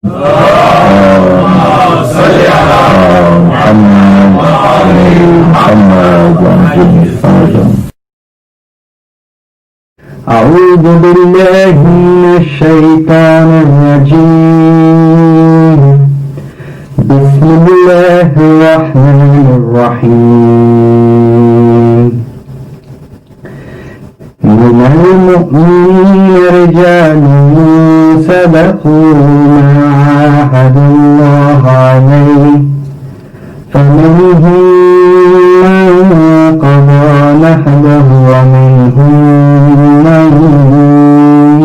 صل على محمد وعلى محمد. أعوذ بالله من الشيطان الرجيم. بسم الله الرحمن الرحيم. من المؤمنين رجال سبقوا ما عاهدوا الله عليه فمنهم من قضى نحبه ومنهم من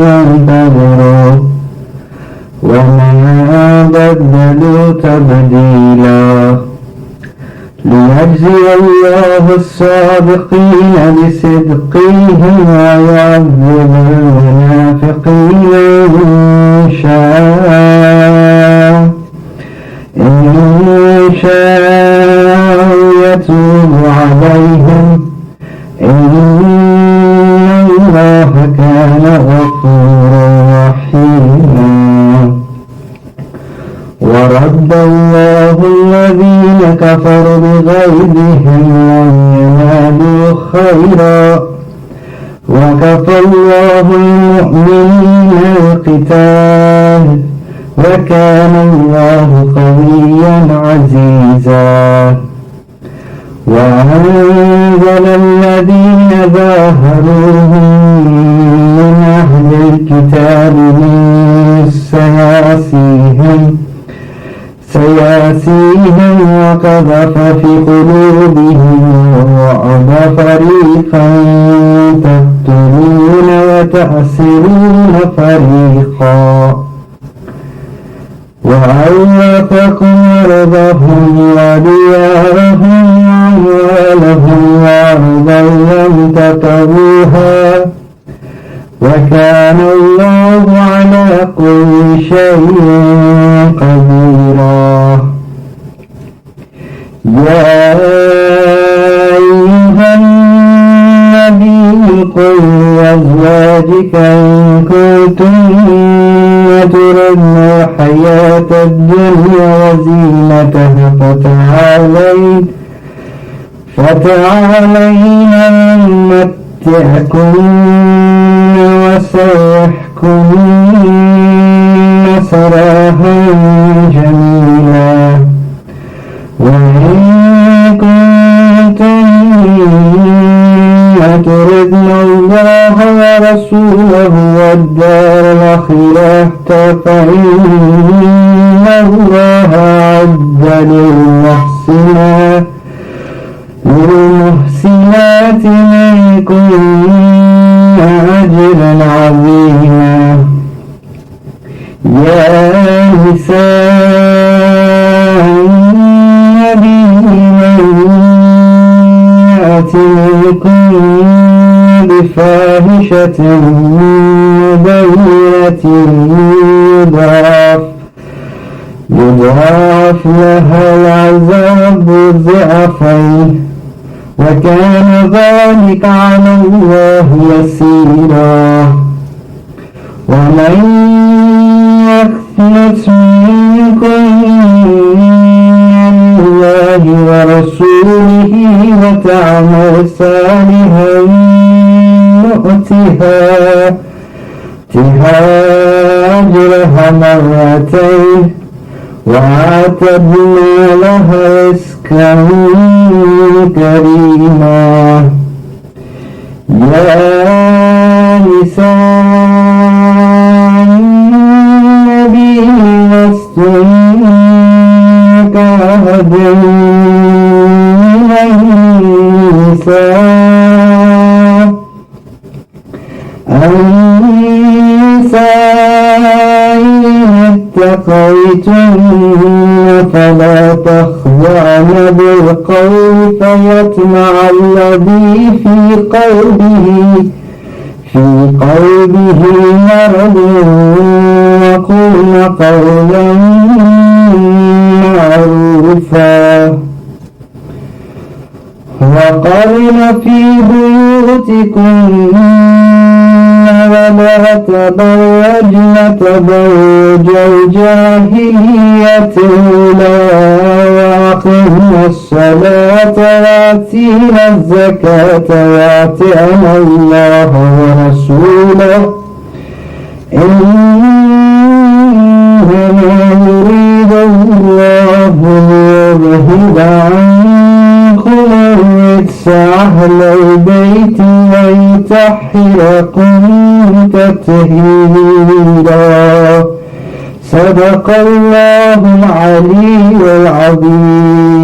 ينتظر وما بدلوا تبديلا ليجزي الله الصادقين بصدقهم ويعذب المنافقين إن شاء يتوب عليهم إن الله كان غفورا رحيما. ورد الله الذين كفروا بغيظهم لم ينالوا خيرا وكفى الله المؤمنين القتال وكان الله قويا عزيزا. وأنزل الذين ظاهروهم من أهل الكتاب من سياسيهم وقذف في قلوبهم الرعب فريقا تقتلون وتأسرون فريقا وأورثكم أرضهم وديارهم وأموالهم وأرضا لم تطئوها وكان الله على كل شيء قديرا. يا أيها النبي قل لأزواجك إن كنتن تردن الحياة الدنيا وزينتها فتعالين أمتعكن وسرحكن سراحا جميلا. وإن كنتن تردن الله ورسوله والدار الآخرة فإن الله أعد للمحسنات منكن أجرا عظيما. يا نساء النبي من يأت منكن بفاحشة مبينة يضاعف لها العذاب ضعفين وكان ذلك على الله يسيرا. ومن يقنت منكن الله ورسوله وتعمل صالحا نؤتها أجرها مرتين وأعتدنا لها رزقا كريما. يا نساء النبي لستن كأحد من النساء اتقيتن فلا تخضعن بالقول فيطمع الذي في قلبه مرض وقلن قولا معروفا. وقرن في بيوتكن ولا تبرجن تبرج الجاهلية الأولى وأقمنا الصلاة وآتينا الزكاة وأطعنا الله ورسوله إنما يريد الله ليذهب عنكم الرجس أهل البيت ويطهركم تطهيرا صدق الله العلي العظيم.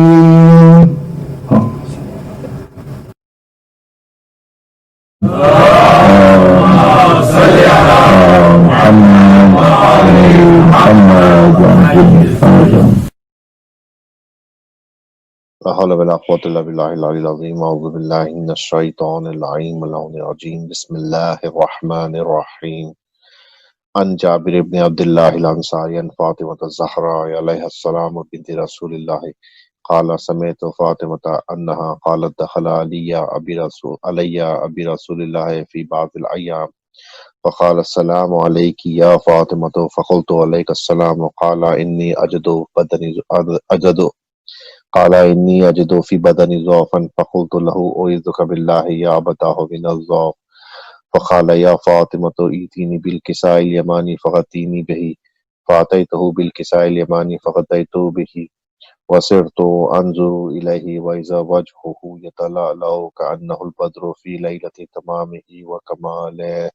لا حول ولا قوة إلا بالله العلي العظيم. أعوذ بالله من الشيطان اللعين اللعين الرجيم. بسم الله الرحمن الرحيم. عن جابر بن عبد الله الأنصاري عن فاطمة الزهراء عليها السلام بنت رسول الله قال سمعت فاطمة أنها قالت دخل علي أبي رسول الله في بعض الأيام فقال السلام عليك يا فاطمة فقلت عليك السلام قال إني أجد في بدني ضعفا فقلت له أعوذك بالله يا أبتاه من الضعف فقال يا فاطمة ائتيني بالكساء اليماني فغطيني به فأتيته بالكساء اليماني فغطيته به وصرت أنظر إليه وإذا وجهه يتلألأ كأنه البدر في ليلة تمامه وكماله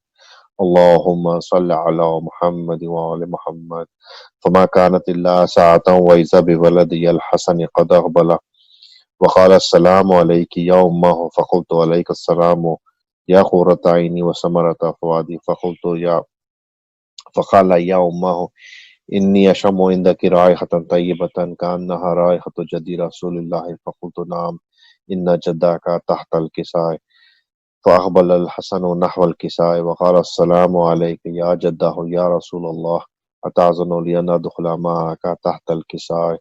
اللهم صل على محمد وعلى محمد فما كانت إلا ساعة وإذا بولدي الحسن قد أقبل وقال السلام عليك يا أمه فقلت عليك السلام يا قرة عيني وثمرة فؤادي فقال يا أمه إني أشم عندك رائحة طيبة كأنها رائحة جدي رسول الله فقلت نعم إن جدك تحت الكساء فأقبل الحسن نحو الكساء وقال السلام عليك يا جده يا رسول الله أتأذن لي أن أدخل معك تحت الكساء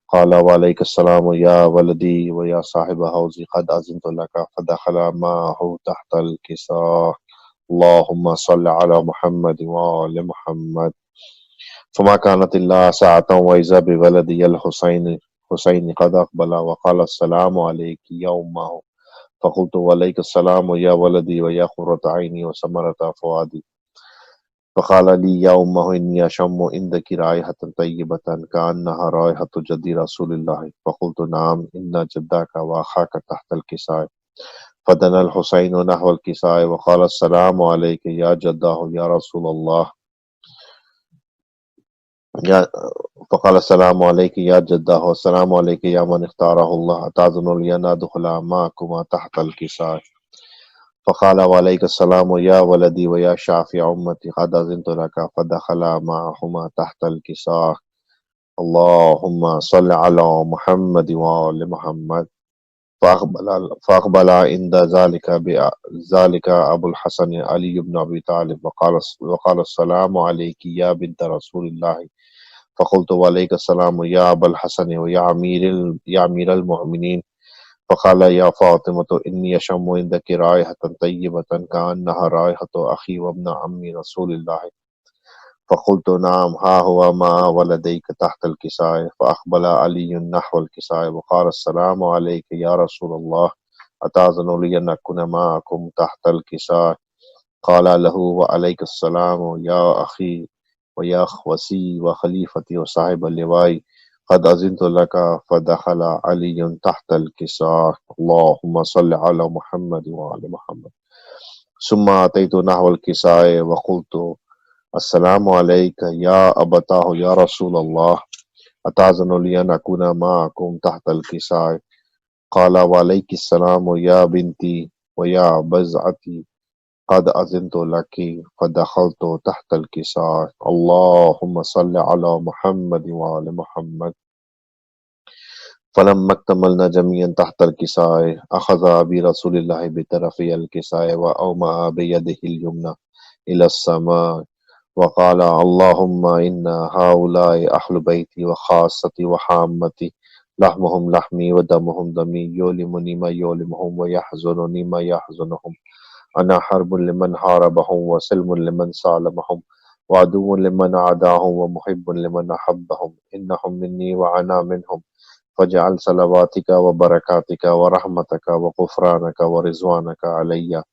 قال وعليك السلام يا ولدي ويا صاحب حوزي قد أذنت لك فدخل معه تحت الكساء اللهم صل على محمد وعلى محمد فما كانت إلا ساعة وإذا بولدي الحسين قد أقبل وقال السلام عليك يا أمه فقلت وعليك السلام يا ولدي ويا قرة عيني وثمرة فؤادي فقال لي يا أمه إني أشم عندك رائحة طيبة كأنها رائحة جدي رسول الله فقلت نعم إن جدك وأخاك تحت الكساء فدنا الحسين نحو الكساء وقال السلام عليك يا جده يا رسول الله فقال السلام عليك يا جده والسلام عليك يا من اختاره الله أتأذن لي أن أدخل معكما تحت الكساء فقال وعليك السلام يا ولدي ويا شافع أمتي قد أذنت لك فدخل معهما تحت الكساء اللهم صل على محمد وآل محمد فأقبل عند ذلك أبو الحسن علي بن أبي طالب وقال السلام عليك يا بنت رسول الله فقلت وعليك السلام يا أبا الحسن ويا أمير المؤمنين فقال يا فاطمة إني أشم عندك رائحة طيبة كأنها رائحة أخي وابن عمي رسول الله فقلت نعم ها هو مع ولديك تحت الكساء فأقبل علي نحو الكساء وقال السلام عليك يا رسول الله أتأذن لي أن أكون معكم تحت الكساء قال له وعليك السلام يا أخي ويا خوسي وخليفتي وصاحب اللواء قد أذنت لك فدخل علي تحت الكساء اللهم صل على محمد وعلى محمد ثم أتيت نحو الكساء وقلت السلام عليك يا أبتاه يا رسول الله أتأذن لي أن أكون معكم تحت الكساء قال وعليك السلام يا بنتي ويا بزعتي قد أذنت لك فدخلت تحت الكساء اللهم صل على محمد وعلى محمد فلما اكتملنا جميعا تحت الكساء أخذ أبي رسول الله بطرفي الكساء وأومأ بيده اليمنى إلى السماء وقال اللهم إن هؤلاء أهل بيتي وخاصتي وحامتي لحمهم لحمي ودمهم دمي يؤلمني ما يؤلمهم ويحزنني ما يحزنهم أنا حرب لمن حاربهم وسلم لمن سالمهم وعدو لمن عاداهم ومحب لمن أحبهم إنهم مني وأنا منهم فاجعل صلواتك وبركاتك ورحمتك وغفرانك ورضوانك علي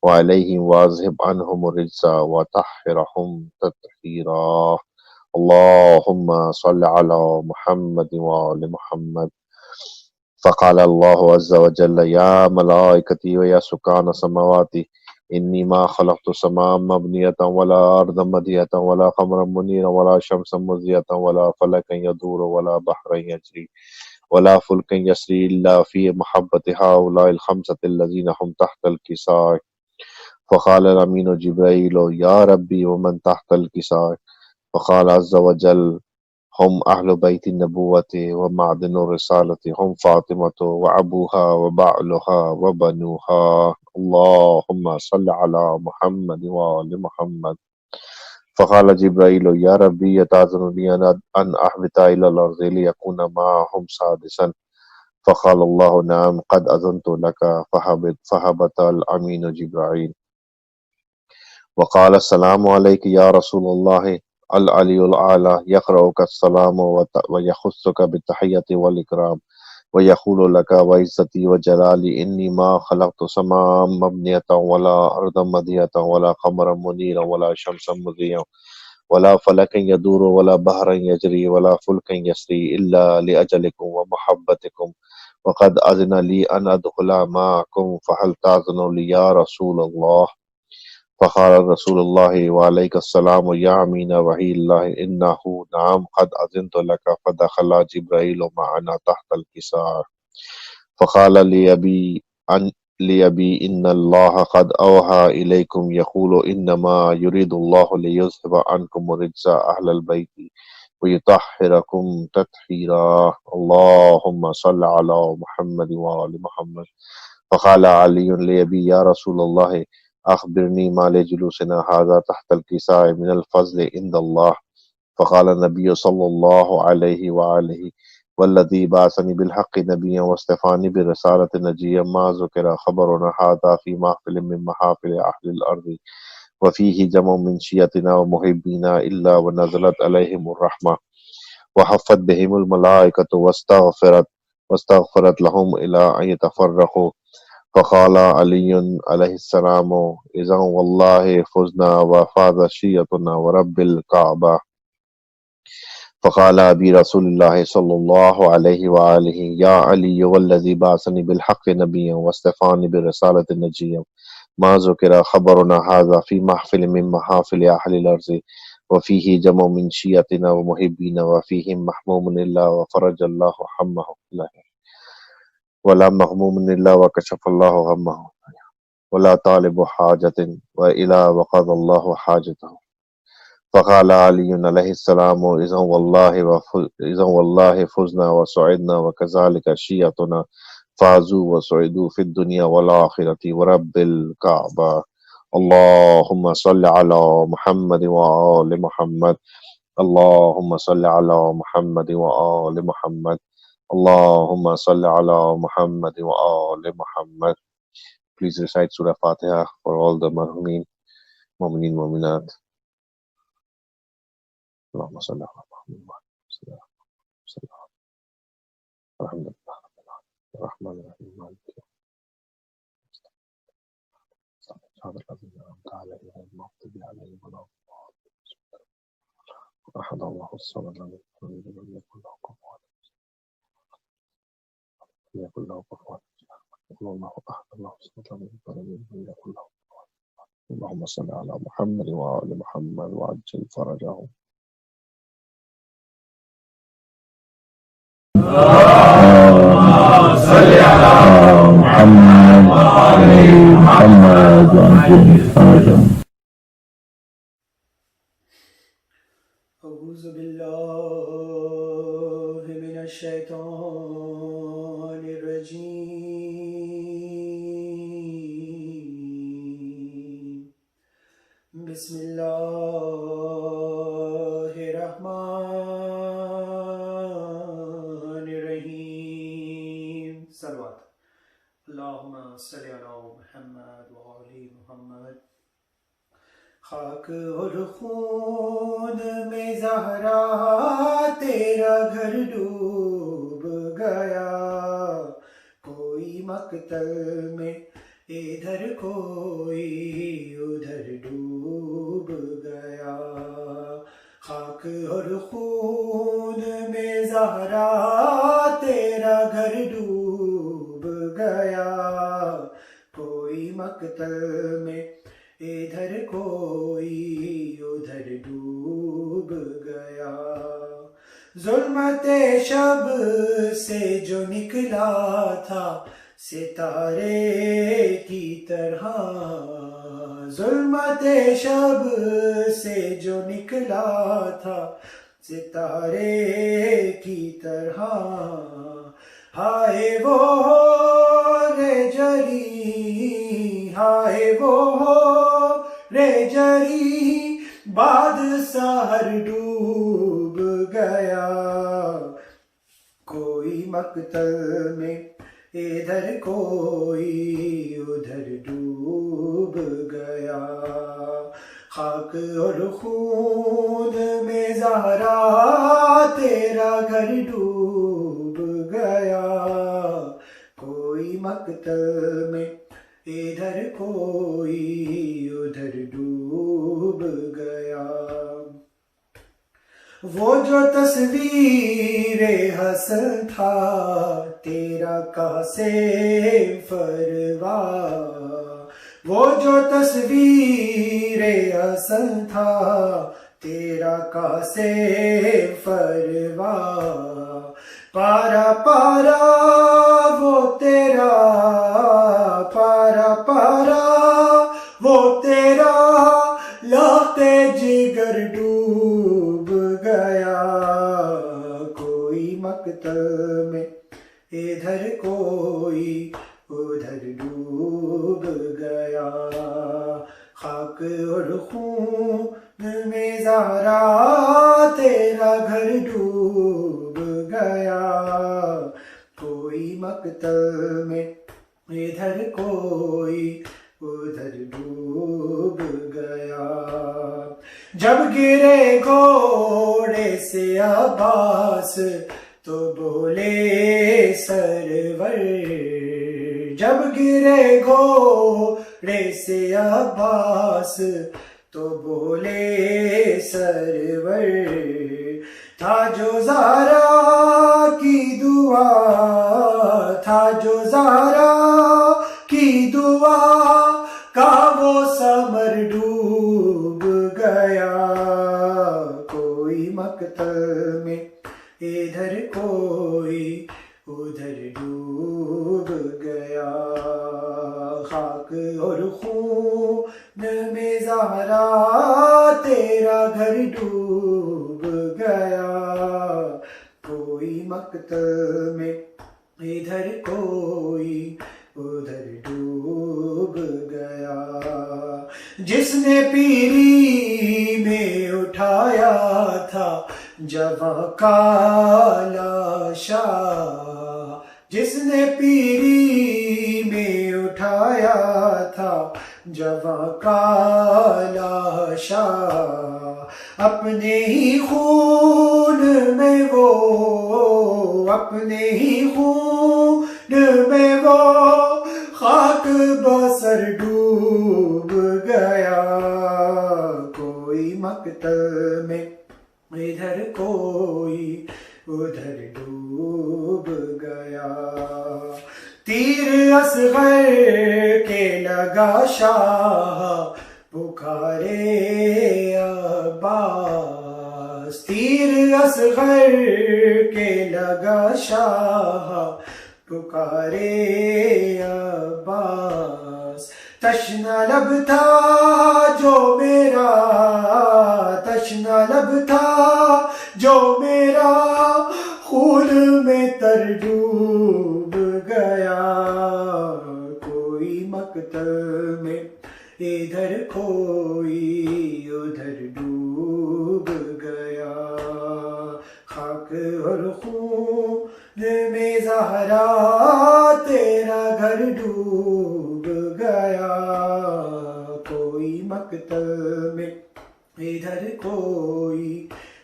وعليهم واذهب عنهم الرجس وطهرهم تطهيرا اللهم صل على محمد وآل محمد. فقال الله عز وجل يا ملائكتي ويا سكان سماواتي إني ما خلقت سماء مبنية ولا أرضا مدية ولا قمرا منيرا ولا شمسا مزية ولا فلكا يدور ولا بحرا يجري ولا فلكا يسري إلا في محبة هؤلاء الخمسة الذين هم تحت الكساء. فقال الأمين جبريل يا ربي ومن تحت الكساء؟ فقال عز وجل هم أهل بيت النبوة ومعدن الرسالة هم فاطمة وأبوها وبعلها وبنوها اللهم صل على محمد وآل محمد. فقال جبريل يا ربي يتأذن لي أن أهبط إلى الأرض ليكون معهم سادسا. فقال الله نعم قد أذنت لك فهبط الأمين جبريل وقال السلام عليك يا رسول الله العلي الأعلى يقرأك السلام ويخصك بالتحية والإكرام ويقول لك وعزتي وجلالي إني ما خلقت سماء مبنية ولا أرضا مدية ولا قمرا منيرا ولا شمسا مضيئا ولا فلكا يدور ولا بحرا يجري ولا فلكا يسري إلا لأجلكم ومحبتكم وقد أذن لي أن أدخل معكم فهل تأذن لي يا رسول الله؟ فقال رسول الله وعليك السلام يا أمين وحي الله إنه نعم قد أذنت لك. فدخل جبريل معنا تحت الكساء فقال لأبي إن الله قد أوحى إليكم يقول إنما يريد الله ليذهب عنكم رجس أهل البيت ويطهركم تطهيرا اللهم صل على محمد وآل محمد. فقال علي لأبي يا رسول الله أخبرني ما لجلوسنا هذا تحت الكساء من الفضل عند الله. فقال النبي صلى الله عليه وآله والذي بعثني بالحق نبيا واصطفاني برسالة نجيا ما ذكر خبرنا هذا في محفل من محافل أهل الأرض وفيه جمع من شيعتنا ومحبينا إلا ونزلت عليهم الرحمة وحفت بهم الملائكة واستغفرت لهم إلى أن يتفرقوا. فقال علي عليه السلام إذا والله فزنا وفاز شيعتنا ورب الكعبة. فقال أبي رسول الله صلى الله عليه وآله يا علي والذي بعثني بالحق نبيا واصطفاني برسالة نجيا ما ذكر خبرنا هذا في محفل من محافل أهل الأرض وفيه جمع من شيعتنا ومحبين وفيهم محموم إلا وفرج الله همه ولا مغموم إلا وكشف الله غمه ولا طالب حاجة وإلى وقضى الله حاجته. فقال علي عليه السلام إذا والله فزنا وسعدنا وكذلك شيعتنا فازوا وسعدوا في الدنيا والآخرة ورب الكعبة. اللهم صل على محمد وآل محمد. اللهم صل على محمد وآل محمد. اللهم صل على محمد وآل محمد. Please recite Surah Fatiha for all the Mu'mineen, Mu'minat. اللهم صل على محمد وعلى آله الحمد لله رب العالمين الرحمن الرحيم مالك يوم الدين هذا الذي أنعمت عليه غير المغضوب عليهم ولا الضالين. أحد الله الصمد لم يلد ولم يكن له كفوا أحد. قل الله أحد الله الصمد لم يلد ولم يكن له كفوا أحد. اللهم صل على محمد وآل محمد وعجل فرجهم. صل على محمد وعلى محمد وعجل فرجهم. أعوذ بالله من الشيطان الرجيم. بسم الله الرحمن الرحيم. صلوات. اللہم صلی علی محمد وآل محمد. خاک اور خون میں زہرا تیرا گھر ڈوب گیا، کوئی مقتل میں ادھر کوئی ادھر ڈوب گیا. خاک اور خون میں زہرا تیرا گھر ڈوب گیا، کوئی مقتل میں ادھر کوئی ادھر ڈوب گیا. ظلمت شب سے جو نکلا تھا ستارے کی طرح، ظلمت شب سے جو نکلا تھا ستارے کی طرح، ہائے وہ رے جری، ہائے وہ رے جری بعد سحر ڈوب گیا. کوئی مقتل میں ادھر کوئی ادھر ڈوب گیا. خاک اور خون میں زہرا تیرا گھر ڈوب گیا، کوئی مقتل میں ادھر کوئی ادھر ڈوب گیا. وہ جو تصویر حسن تھا تیرا کاسے فروا، وہ جو تصویر حسن تھا تیرا کاسے فروا، پارا پارا وہ تیرا، پارا پارا وہ تیرا لاتے جگر ڈوب گیا. کوئی مقتل میں ادھر کوئی ادھر ڈوب گیا. خاک اور خون میں زہرا تیرا گھر ڈوب گیا، کوئی مقتل میں ادھر کوئی ادھر ڈوب گیا. جب گرے گھوڑے سے عباس تو بولے سرور، جب گرے گھوڑے سے عباس تو بولے سرور، تھا جو زہرا کی دعا، تھا جو زہرا کی دعا کا وہ ثمر ڈوب گیا. کوئی مقتل میں ادھر کوئی ادھر ڈوب گیا. خاک اور خون میں زہرا تیرا گھر ڈوب گیا، کوئی مقتل میں ادھر کوئی ادھر ڈوب گیا. جس نے پیری میں اٹھایا تھا جواں کا لاشا، جس نے پیری میں اٹھایا تھا جواں کا لاشا، اپنے ہی خون میں وہ، اپنے ہی خون میں وہ خاک بسر ڈوب گیا. کوئی مقتل میں ادھر کوئی ادھر ڈوب گیا. تیر اصغر کے لگا شاہ پکارے عباس، تیر اصغر کے لگا شاہ پکارے عباس. تشنا لب تھا جو میرا، تشنا لب تھا جو میرا خون میں تر ڈوب گیا. کوئی مقتل میں ادھر کوئی ادھر ڈوب گیا. خاک اور خون میں زہرا تیرا گھر ادھر ڈوب گیا، کوئی مقتل میں ادھر کوئی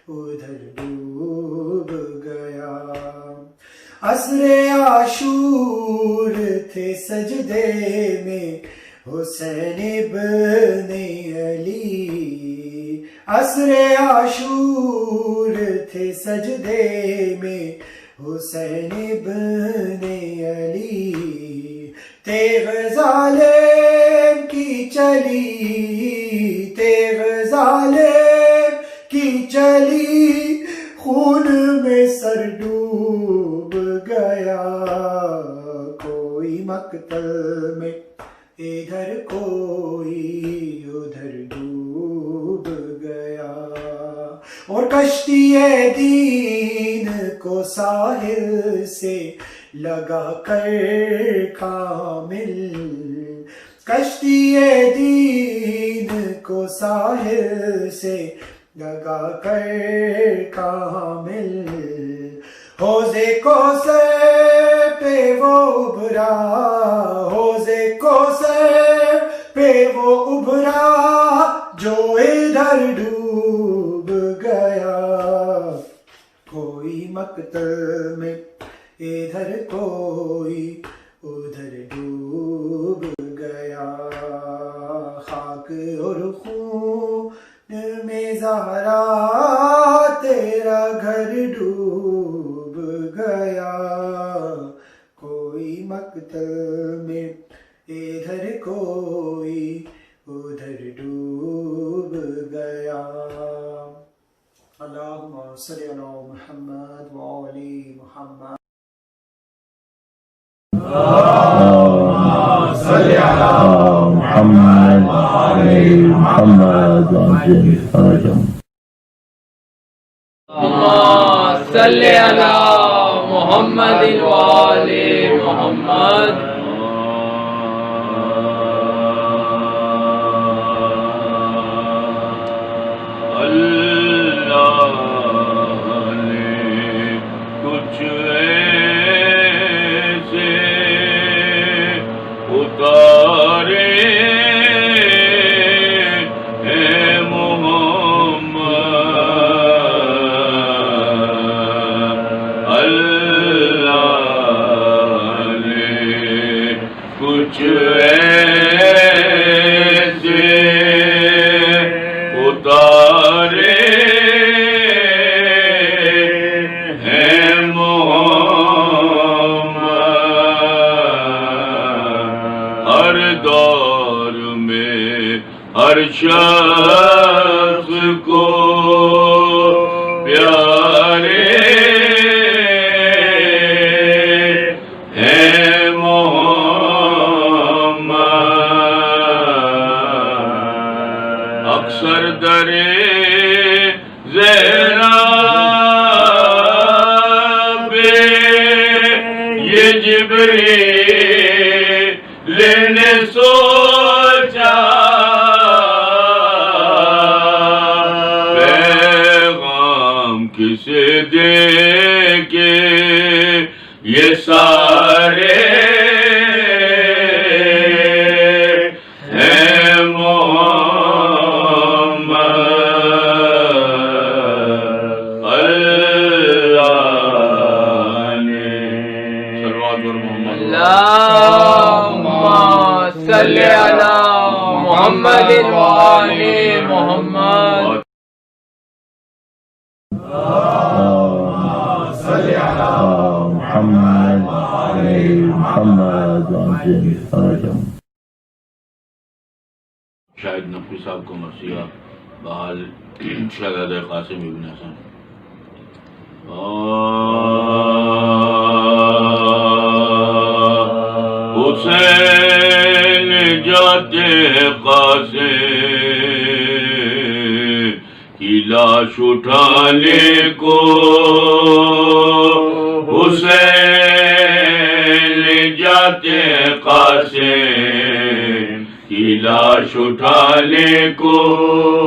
ادھر ڈوب گیا۔ عصر عاشور تھے سجدے میں حسین ابن علی، عصر عاشور تھے سجدے میں حسین ابن علی، تیغ ظالم کی چلی، تیغ ظالم کی چلی، خون میں سر ڈوب گیا، کوئی مقتل میں ادھر کوئی ادھر ڈوب گیا۔ اور کشتی دین کو ساحل سے لگا کر کامل، کشتی دین کو ساحل سے لگا کر کامل، حوضے کوثر پہ وہ ابھرا، حوضے کوثر پہ وہ ابھرا، جو ادھر ڈوب گیا، کوئی مقتل میں ادھر کوئی ادھر ڈوب گیا، خاک اور خون میں زہرا تیرا گھر ڈوب گیا، کوئی مقتل میں ادھر کوئی ادھر ڈوب گیا۔ اللہم صلی علی محمد وآل محمد۔ صلی علی محمد وآل محمد وسلم۔ صلی علی محمد وآل محمد۔ اللہ نے کچھ ایسے اتارے ہیں محمد، اللہ نے کچھ ایسے اتارے ہیں محمد، ہر دور میں ہر شخص کو پیارے ہیں محمد، اکثر درے زہرا پہ یہ جبریل نے سوچا، پیغام کسے دے کے یہ سارے ہیں محمد، اللہ نے صلوات اور محمد۔ اللہم صلی علی محمد وآل محمد۔ صلی علی محمد وآل محمد وسلم۔ شاید نقوی صاحب کو مرثیہ بحال شہزادہ قاسم ابن حسن۔ حسین جاتے قاسم کی لاش اٹھانے کو، حسین جاتے قاسم کی لاش اٹھانے کو،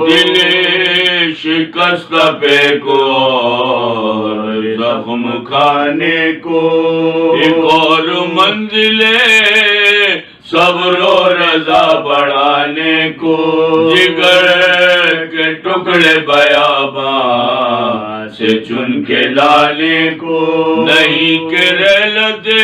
دل شکستہ پہ کو اور زخم کھانے کو، ایک اور منزل صبر و رضا بڑھانے کو، جگر کے ٹکڑے بیاباں سے چن کے لانے کو، نہیں کہ رحلتے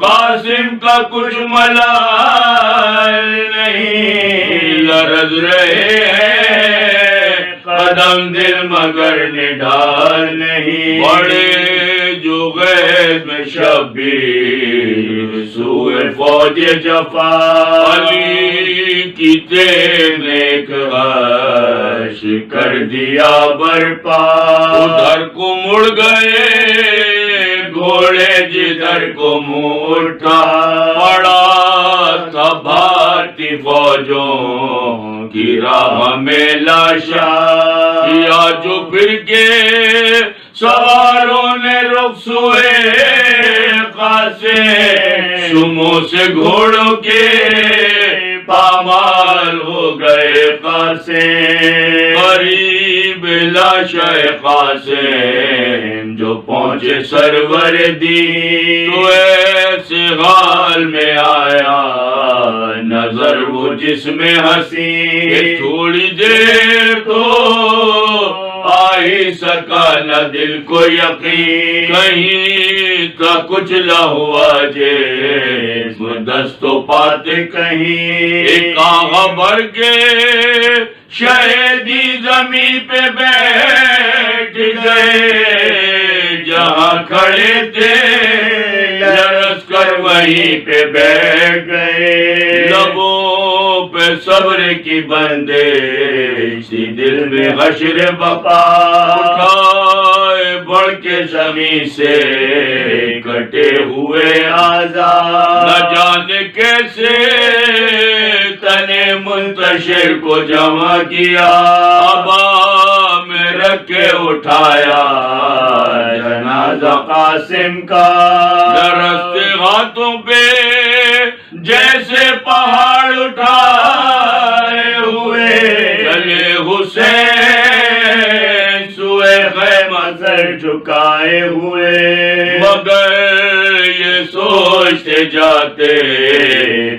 قاسم کا کچھ ملال نہیں، لرز رہے ہیں قدم دل مگر نڈال نہیں، بڑے جو غیب میں شبیر سوئے فوج جفا، علی کی تیر نے ایک غش کر دیا برپا، ادھر کو مڑ گئے گھوڑے جدھر کو منہ اٹھا، پڑا تھا بھارتی فوجوں کی راہ میں لاشا، کیا جو پھر کے سواروں نے رخ سوئے قاسم، سموں سے گھوڑوں کے پامال ہو گئے قاسم، قریب لاشا قاسم جو پہنچے سرور دین، تو ایسے حال میں آیا نظر وہ جس میں حسین، تھوڑی دیر تو آ ہی سکا نہ دل کو یقین، کہیں کا کچھ نہ ہوا جسم دست و پاتے کہیں، ایک آغا بھر کے شہیدی زمین پہ بیٹھ گئے، جہاں کھڑے تھے لرز کر وہیں پہ بیٹھ گئے، لبوں پہ صبر کی بندش تھی، دل میں حشر بپا، اٹھائے بڑھ کے زمین سے کٹے ہوئے آزاد، نہ جانے کیسے تنے منتشر کو جمع کیا، ابا میں رکھ کے اٹھایا جنازہ قاسم کا، درستے ہاتھوں پہ جیسے پہاڑ اٹھائے ہوئے، چلے حسین سوئے خیمہ سر جھکائے ہوئے، مگر یہ سوچتے جاتے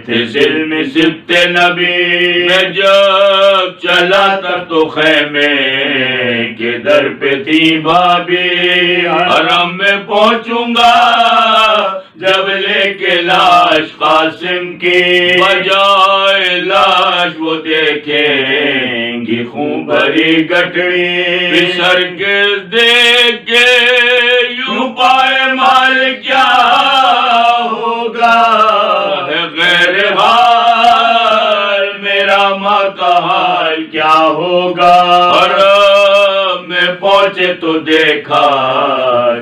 تھے دل میں سبت نبی، میں جب چلا تب تو خیمے کے در پہ تھی بھابی، حرم میں پہنچوں گا جب لے کے لاش قاسم کی، بجائے لاش وہ دیکھیں گی خون بھری گٹڑی، بسر کے دیکھ کے یوں پائے مال کیا ہوگا، ہے غیر حال میرا ماں کا حال کیا ہوگا، حرم میں پہنچے تو دیکھا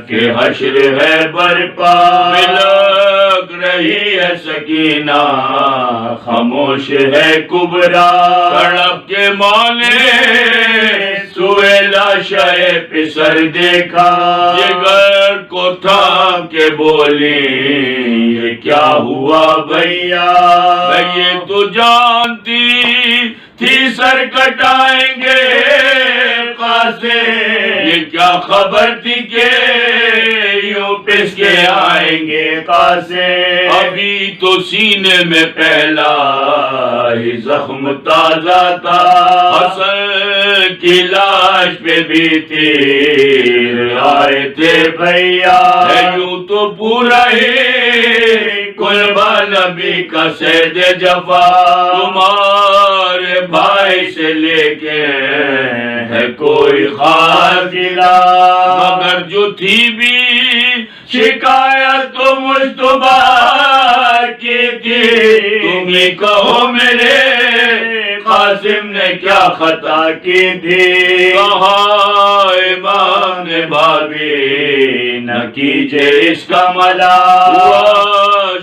کہ حشر ہے برپا، ملک رہی ہے سکینہ خاموش ہے کبرا، تڑپ کے مانے سوئے لاشا پسر دیکھا، جگر کو تھام کے بولی یہ کیا ہوا بھیا، یہ تو جانتی تھی سر کٹائیں گے قاسم، یہ کیا خبر تھی کہ یوں پس کے آئیں گے قاسم، ابھی تو سینے میں پہلا ہی زخم تازہ تھا، حسن کی لاش پہ بھی تیر آئے تھے بھیا، یوں تو پورا ہی قلبہ نبی کا سید جفا، تمہارے بھائی سے لے کے ہے کوئی قاتلہ، مگر جو تھی بھی شکایت تو مجتبہ کی تھی، تم ہی کہو میرے قاسم نے کیا خطا کی تھی، کہا امام نے بھابی نہ کیجئے اس کا ملا،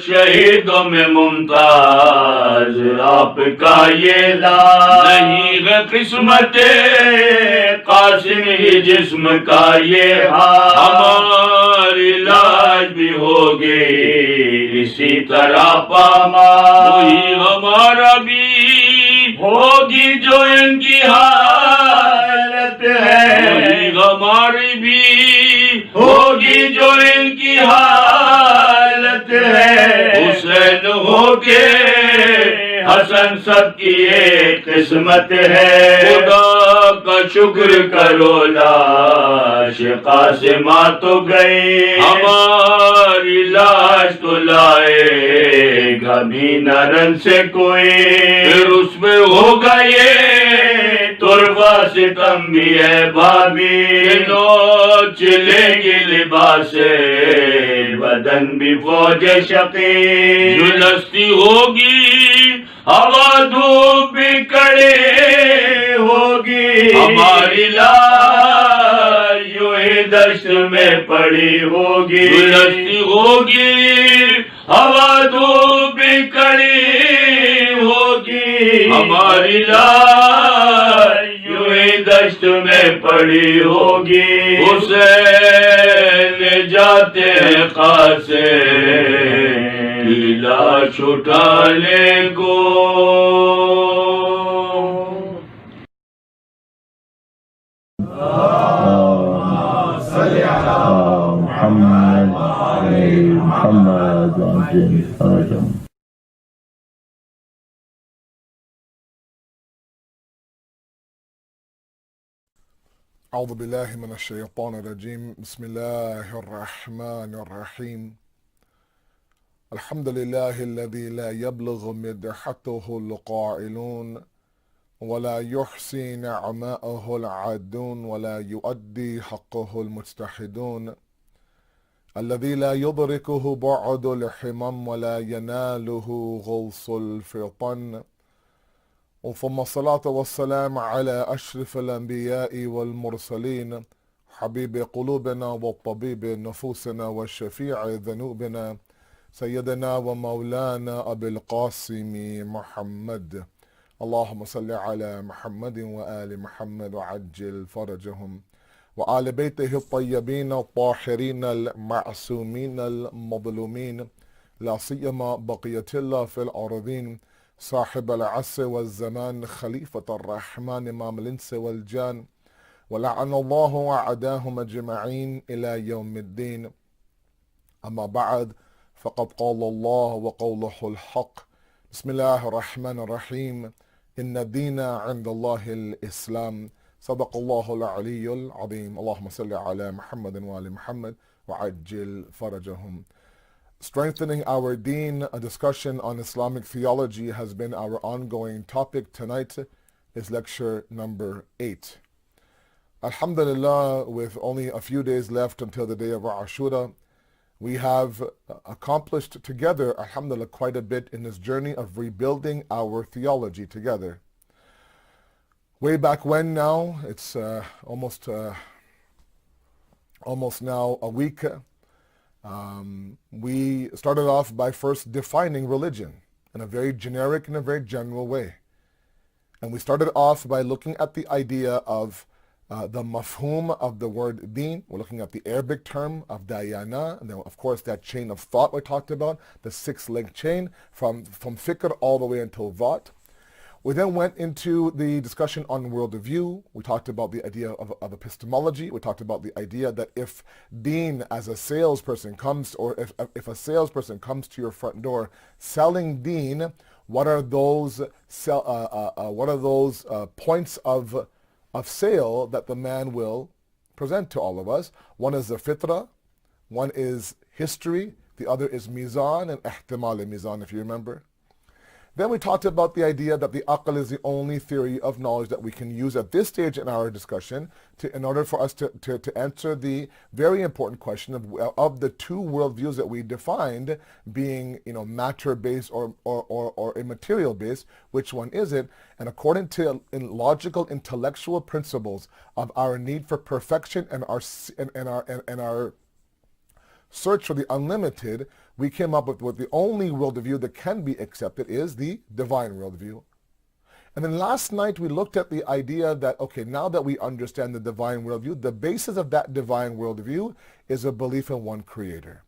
شہیدوں میں ممتاز آپ کا یہ لا، نہیں ہے قسمت قاسم ہی جسم کا یہ حال، ہماری لاش بھی ہوگی اسی طرح پامال، وہی ہمارا بھی ہوگی جو ان کی حالت ہے، وہی ہماری بھی ہوگی جو ان کی حالت ہے، حسین ہو کے हसन सबकी एक किस्मत है। खुदा का शुक्र करो लाश कासिमा तो गई, हमारी लाश तो लाएगा भी नरन से कोई, फिर उसमें होगा ये तुरबा सितम भी है भाभी, नोच लेगी लिबासे बदन भी फौज शकी, झुलसती होगी हवा धूप भी कड़े होगी, हमारी लाश यूं ही दश्त में पड़ी होगी, झुलसती होगी हवा धूप भी कड़ी होगी, हमारी लाश यूं ही दश्त में पड़ी होगी। हुसैन जाते हैं खासे की लाश उठाने को। أعوذ بالله من الشيطان الرجيم بسم الله الرحمن الرحيم الحمد لله الذي لا يبلغ مدحته القائلون ولا يحصي نعماءه العادون ولا يؤدي حقه المجتهدون الذي لا يدركه بعد الحمم ولا يناله غوص الفطن ثم الصلاة والسلام على أشرف الأنبياء والمرسلين حبيب قلوبنا وطبيب نفوسنا وشفيع ذنوبنا سيدنا ومولانا أبي القاسم محمد اللهم صل على محمد وآل محمد وعجل فرجهم وآل بيته الطيبين الطاهرين المعصومين المظلومين لا سيما بقية الله في الأرضين صاحب العصر والزمان خليفة الرحمن إمام الإنس والجان ولعن الله أعداهم أجمعين إلى يوم الدين. أما بعد فقد قال الله وقوله الحق بسم الله الرحمن الرحيم إن الدين عند الله الإسلام صدق الله العلي العظيم اللهم صل على محمد وآل محمد وعجل فرجهم. Strengthening our Deen, a discussion on Islamic theology, has been our ongoing topic. Tonight is lecture number 8. Alhamdulillah, with only a few days left until the day of Ashura, we have accomplished together, alhamdulillah, quite a bit in this journey of rebuilding our theology together. Way back when now, it's almost now a week, we started off by first defining religion in a very generic and a very general way. And we started off by looking at the idea of the mafhum of the word deen. We're looking at the Arabic term of dayana, and then of course that chain of thought we talked about, the 6-link chain from fikr all the way until thought. We then went into the discussion on worldview. We talked about the idea of epistemology. We talked about the idea that if Deen as a salesperson comes, or if a salesperson comes to your front door selling Deen, what are those points of sale that the man will present to all of us? One is the fitra, one is history, the other is mizan and ihtimal mizan, if you remember. Then we talked about the idea that the aql is the only theory of knowledge that we can use at this stage in our discussion in order for us to answer the very important question of the two worldviews that we defined being, matter-based or immaterial-based. Which one is it? And according to logical, intellectual principles of our need for perfection and our search for the unlimited, we came up with the only worldview that can be accepted is the divine worldview. And then last night we looked at the idea that, okay, now that we understand the divine worldview, the basis of that divine worldview is a belief in one creator.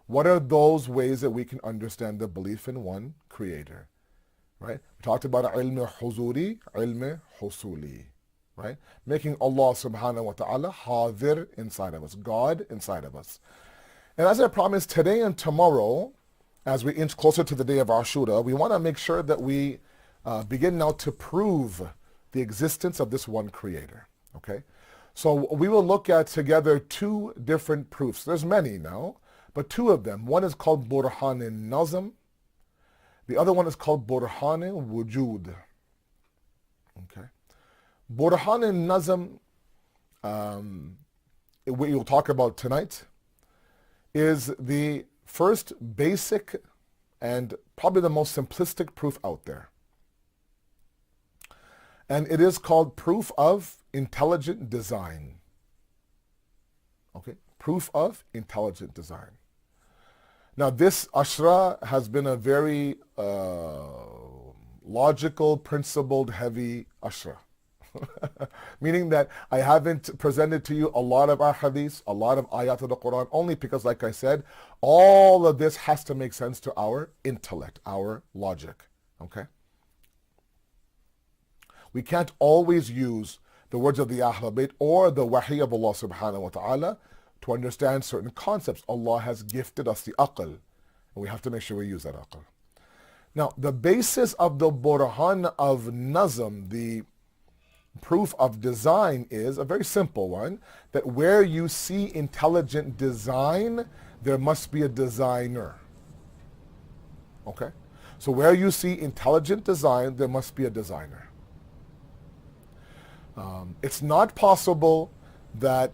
What are those ways that we can understand the belief in one creator? Right? We talked about ilm huzuri, ilm husuli. Right? Making Allah subhanahu wa ta'ala hadir inside of us, God inside of us. And as I promised, today and tomorrow, as we inch closer to the day of Ashura, we want to make sure that we begin now to prove the existence of this one creator. Okay? So we will look at together two different proofs. There's many now, but two of them. One is called Burhan al-Nazm. The other one is called Burhan al-Wujud. Okay? Burhan al-Nazm, what you'll talk about tonight, is the first basic and probably the most simplistic proof out there. And it is called proof of intelligent design. Okay, proof of intelligent design. Now this ashra has been a very logical, principled, heavy ashra. Meaning that I haven't presented to you a lot of ahadith, a lot of ayat of the Quran, only because, like I said, all of this has to make sense to our intellect, our logic. Okay? We can't always use the words of the Ahlul Bayt or the wahi of Allah subhanahu wa ta'ala to understand certain concepts. Allah has gifted us the aql, and we have to make sure we use that aql. Now, the basis of the Burhan of Nazm, the proof of design, is a very simple one, that where you see intelligent design, there must be a designer. Okay? So where you see intelligent design, there must be a designer. It's not possible that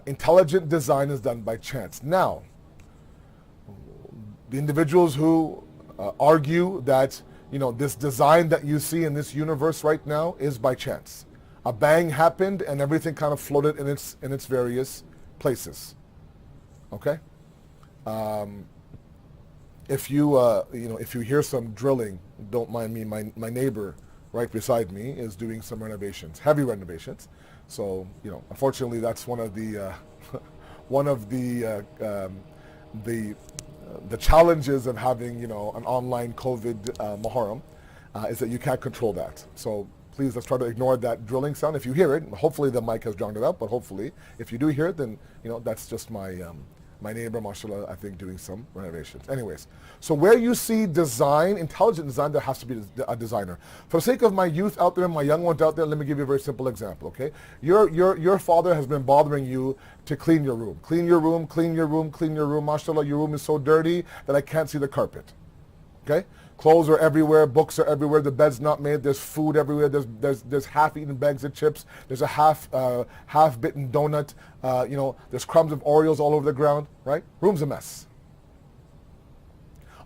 intelligent design is done by chance. Now, the individuals who argue that this design that you see in this universe right now is by chance. A bang happened and everything kind of floated in its various places. Okay? If you hear some drilling, don't mind me. My neighbor right beside me is doing some renovations, heavy renovations. So unfortunately, that's one of the the challenges of having an online COVID Muharram is that you can't control that. So please, let's try to ignore that drilling sound. If you hear it, hopefully the mic has drowned it out, but hopefully if you do hear it, then that's just my neighbor, mashallah, I think, doing some renovations. Anyways, so where you see design, intelligent design, there has to be a designer. For the sake of my youth out there, my young ones out there, let me give you a very simple example, okay? Your father has been bothering you to clean your room. Clean your room, clean your room, clean your room. Mashallah, your room is so dirty that I can't see the carpet, okay? Clothes are everywhere, books are everywhere, the bed's not made, there's food everywhere, there's half-eaten bags of chips, there's a half-bitten donut, there's crumbs of Oreos all over the ground, right? Room's a mess.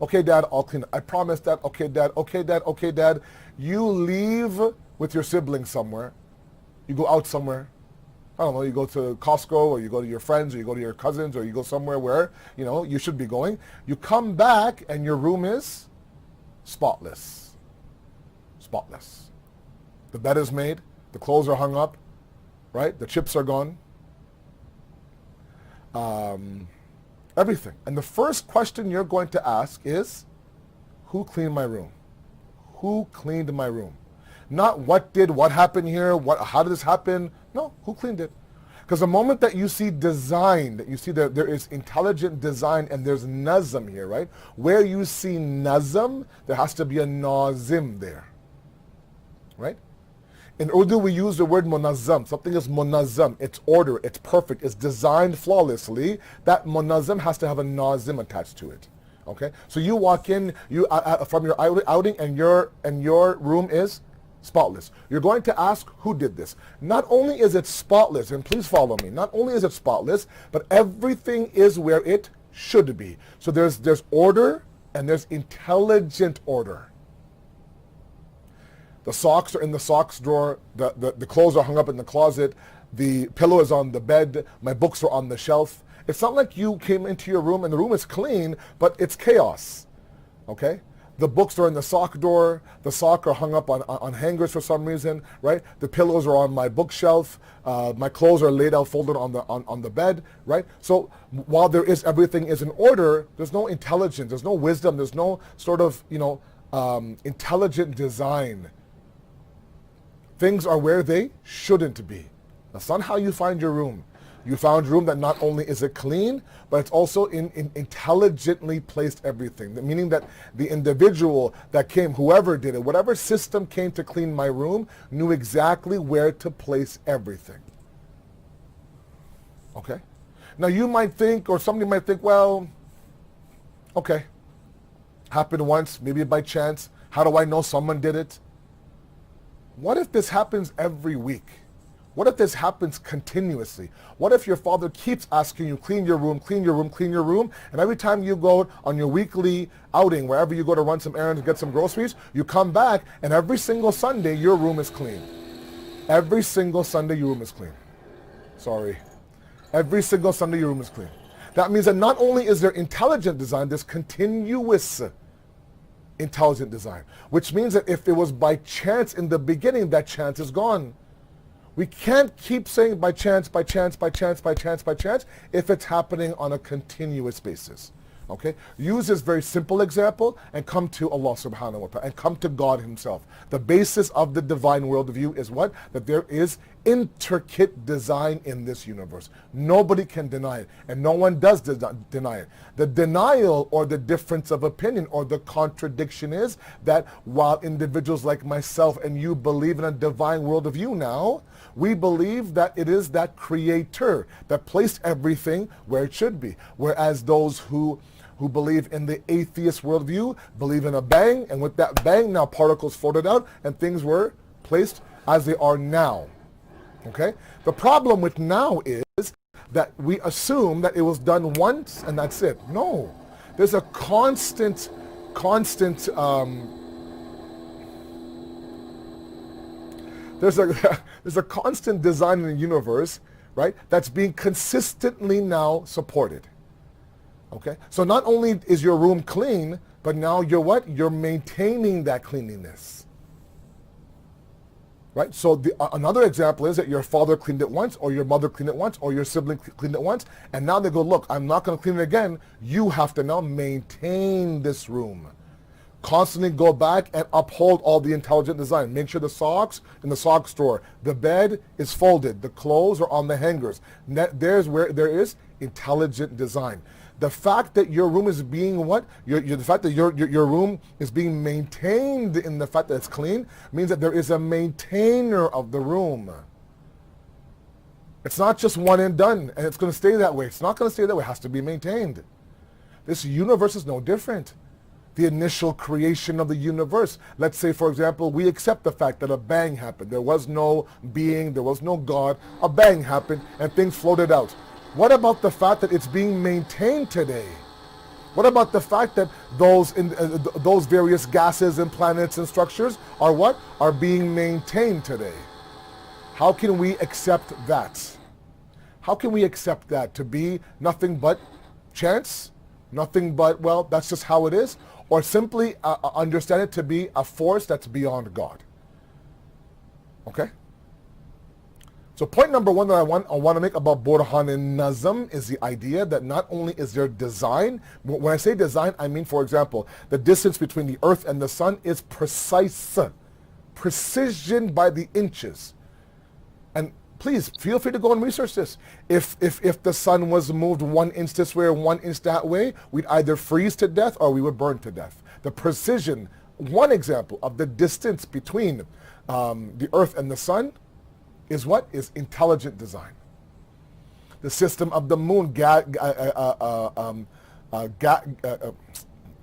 Okay, Dad, I'll clean it. I promise, Dad. Okay, Dad. Okay, Dad. Okay, Dad. You leave with your siblings somewhere. You go out somewhere. I don't know, you go to Costco, or you go to your friends, or you go to your cousins, or you go somewhere where, you should be going. You come back and your room is spotless. Spotless. The bed is made, the clothes are hung up, right? The chips are gone. Everything. And the first question you're going to ask is, who cleaned my room? Who cleaned my room? Not what happened here, how did this happen? No, who cleaned it? Because the moment that you see design, that you see that there is intelligent design and there's nazm here, right? Where you see nazm, there has to be a nazim there, right? In Urdu, we use the word munazzam. Something is munazzam. It's order. It's perfect. It's designed flawlessly. That munazzam has to have a nazim attached to it. Okay? So you walk in from your outing and your room is spotless. You're going to ask, who did this? Not only is it spotless, and please follow me, not only is it spotless, but everything is where it should be. So there's order and there's intelligent order. The socks are in the socks drawer, the clothes are hung up in the closet, the pillow is on the bed, my books are on the shelf. It's not like you came into your room and the room is clean, but it's chaos, okay? The books are in the sock drawer, the socks are hung up on hangers for some reason, right? The pillows are on my bookshelf, my clothes are laid out, folded on the bed, right? So while everything is in order, there's no intelligence, there's no wisdom, there's no sort of, intelligent design. Things are where they shouldn't be. That's not how you find your room. You found a room that not only is it clean, but it's also intelligently placed everything. Meaning that the individual that came, whoever did it, whatever system came to clean my room, knew exactly where to place everything. Okay? Now you might think, or somebody might think, well, okay, happened once, maybe by chance. How do I know someone did it? What if this happens every week? What if this happens continuously? What if your father keeps asking you, clean your room, clean your room, clean your room, and every time you go on your weekly outing, wherever you go to run some errands and get some groceries, you come back and every single Sunday your room is clean. Every single Sunday your room is clean. Sorry. Every single Sunday your room is clean. That means that not only is there intelligent design, there's continuous intelligent design, which means that if it was by chance in the beginning, that chance is gone. We can't keep saying by chance, by chance, by chance, by chance, by chance, if it's happening on a continuous basis. Okay? Use this very simple example and come to Allah subhanahu wa ta'ala and come to God himself. The basis of the divine worldview is what? That there is intricate design in this universe. Nobody can deny it, and no one does deny it. The denial or the difference of opinion or the contradiction is that while individuals like myself and you believe in a divine worldview now, we believe that it is that creator that placed everything where it should be. Whereas those who believe in the atheist worldview believe in a bang, and with that bang now particles floated out and things were placed as they are now. Okay? The problem with now is that we assume that it was done once and that's it. No. There's a constant there's a constant design in the universe, right, that's being consistently now supported. Okay? So not only is your room clean, but now you're what? You're maintaining that cleanliness. Right? So another example is that your father cleaned it once, or your mother cleaned it once, or your sibling cleaned it once, and now they go, look, I'm not going to clean it again. You have to now maintain this room. Constantly go back and uphold all the intelligent design. Make sure the socks in the sock drawer, the bed is folded, the clothes are on the hangers. There's where there is intelligent design. The fact that your room is being what? The fact that your room is being maintained in the fact that it's clean means that there is a maintainer of the room. It's not just one and done and it's going to stay that way. It's not going to stay that way. It has to be maintained. This universe is no different. The initial creation of the universe. Let's say, for example, we accept the fact that a bang happened. There was no being, there was no God. A bang happened and things floated out. What about the fact that it's being maintained today? What about the fact that those various gases and planets and structures are what? Are being maintained today? How can we accept that? How can we accept that to be nothing but chance? Nothing but, well, that's just how it is? Or simply understand it to be a force that's beyond God? Okay? So point number one that I want to make about Burhan and Nazm is the idea that not only is there design, when I say design, I mean, for example, the distance between the earth and the sun is precise, precision by the inches. And please feel free to go and research this. If the sun was moved 1 inch this way or 1 inch that way, we'd either freeze to death or we would burn to death. The precision, one example of the distance between the earth and the sun is what? Is intelligent design. The system of the moon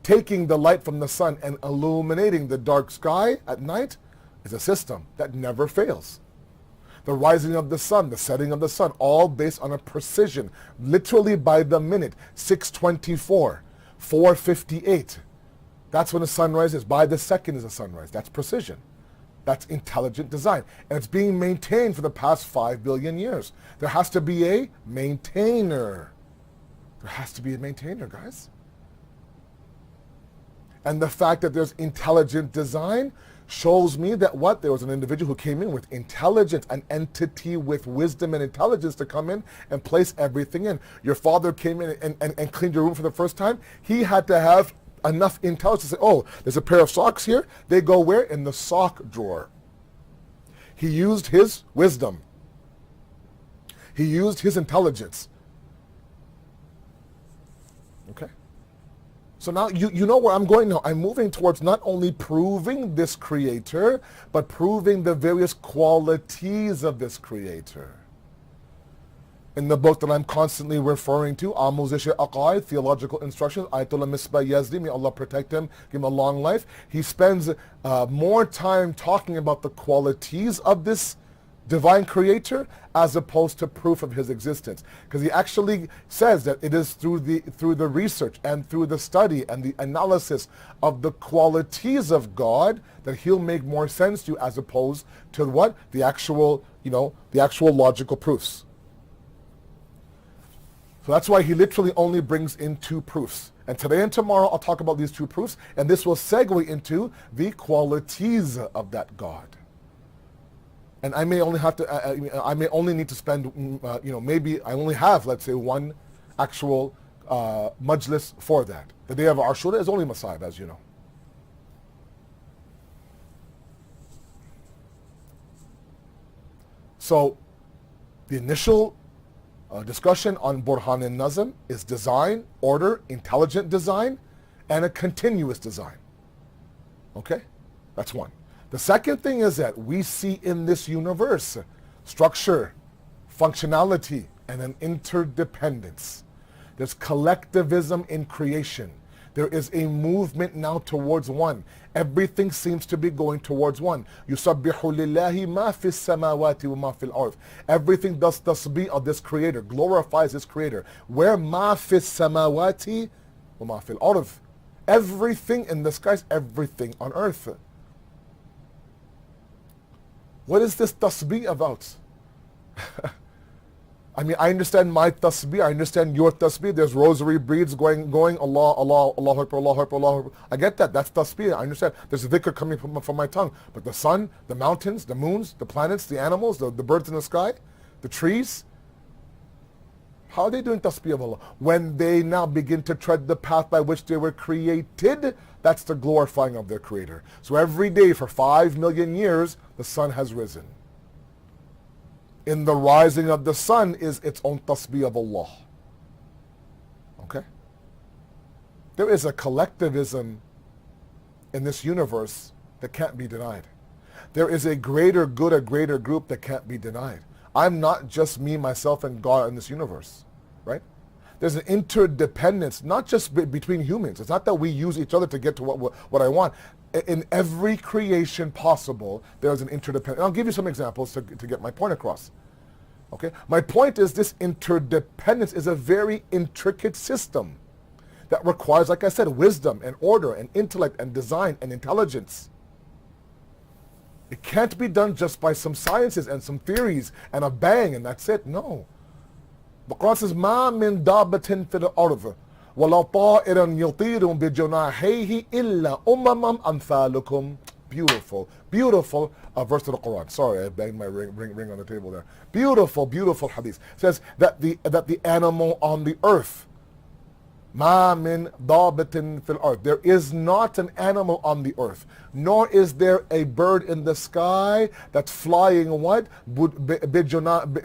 taking the light from the sun and illuminating the dark sky at night is a system that never fails. The rising of the sun, the setting of the sun, all based on a precision, literally by the minute. 6:24, 4:58. That's when the sun rises. By the second is the sunrise. That's precision. That's intelligent design. And it's being maintained for the past 5 billion years. There has to be a maintainer. There has to be a maintainer, guys. And the fact that there's intelligent design shows me that what? There was an individual who came in with intelligence, an entity with wisdom and intelligence to come in and place everything in. Your father came in and cleaned your room for the first time. He had to have enough intelligence to say, oh, there's a pair of socks here. They go where? In the sock drawer. He used his wisdom. He used his intelligence. Okay? So now you know where I'm going now. I'm moving towards not only proving this creator, but proving the various qualities of this creator. In the book that I'm constantly referring to, Aqaid, Theological Instructions, Ayatollah Misbah Yazdi, may Allah protect him, give him a long life. He spends more time talking about the qualities of this divine creator as opposed to proof of his existence, because he actually says that it is through the research and through the study and the analysis of the qualities of God that he'll make more sense to you, as opposed to what the actual logical proofs. So that's why he literally only brings in 2 proofs. And today and tomorrow I'll talk about these 2 proofs, and this will segue into the qualities of that God. And I may only have to, I may only need to spend, maybe I only have, let's say, 1 actual Majlis for that. The day of Ashura is only Masa'ib, as you know. So the initial discussion on Burhan al-Nazm is design, order, intelligent design, and a continuous design. Okay? That's one. The second thing is that we see in this universe structure, functionality, and an interdependence. There's collectivism in creation. There is a movement now towards one. Everything seems to be going towards one. يُسَبِّحُ لِلَّهِ مَا فِي السَّمَاوَاتِ وَمَا فِي الْأَرْضِ. Everything does tasbih of this creator, glorifies this creator. Where مَا فِي السَّمَاوَاتِ وَمَا فِي الْأَرْضِ. Everything in the skies, everything on earth. What is this tasbih about? I mean, I understand my tasbih, I understand your tasbih. There's rosary beads going, Allah, Allah, Allahu Akbar, Allahu Akbar, Allahu Akbar. I get that, that's tasbih, I understand. There's a dhikr coming from my tongue. But the sun, the mountains, the moons, the planets, the animals, the birds in the sky, the trees, how are they doing tasbih of Allah? When they now begin to tread the path by which they were created, that's the glorifying of their creator. So every day for 5 million years, the sun has risen. In the rising of the sun is its own tasbih of Allah. Okay? There is a collectivism in this universe that can't be denied. There is a greater good, a greater group that can't be denied. I'm not just me, myself, and God in this universe, right? There's an interdependence, not just between humans. It's not that we use each other to get to what I want. In every creation possible, there's an interdependence. I'll give you some examples to get my point across. Okay? My point is this interdependence is a very intricate system that requires, like I said, wisdom and order and intellect and design and intelligence. It can't be done just by some sciences and some theories and a bang and that's it. No. The Quran says, مَا مِن دَابَةٍ فِي الْأَرْضِ وَلَا طَائِرٌ يَطِيرٌ بِجَنَاحَيْهِ إِلَّا أُمَمًا أَمْثَالُكُمْ. Beautiful, beautiful verse of the Quran. Sorry, I banged my ring on the table there. Beautiful, beautiful hadith. It says that the animal on the earth, مَا مِن دَابَةٍ فِي الْأَرْضِ. There is not an animal on the earth, nor is there a bird in the sky that's flying what? بِجَنَاحَيْهِ,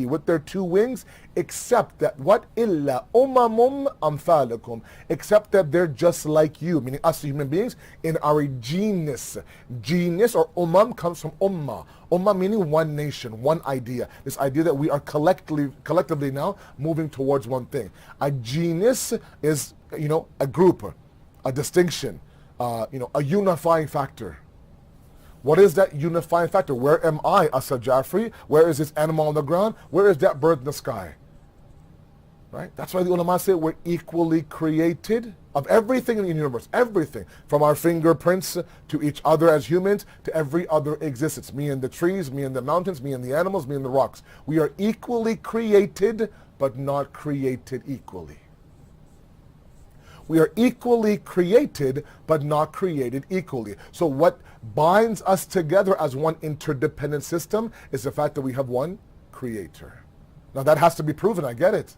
with their 2 wings, except that what? إِلَّا أُمَمٌ أَمْثَالُكُمْ. Except that they're just like you, meaning us human beings, in our genus. Genus or comes from ummah. Ummah meaning one nation, one idea. This idea that we are collectively now moving towards one thing. A genus is, a group, a distinction, a unifying factor. What is that unifying factor? Where am I, Asad Jafri? Where is this animal on the ground? Where is that bird in the sky? Right? That's why the ulama say we're equally created of everything in the universe, everything, from our fingerprints to each other as humans to every other existence. Me and the trees, me and the mountains, me and the animals, me and the rocks. We are equally created, but not created equally. We are equally created, but not created equally. So what binds us together as one interdependent system is the fact that we have one creator. Now that has to be proven, I get it.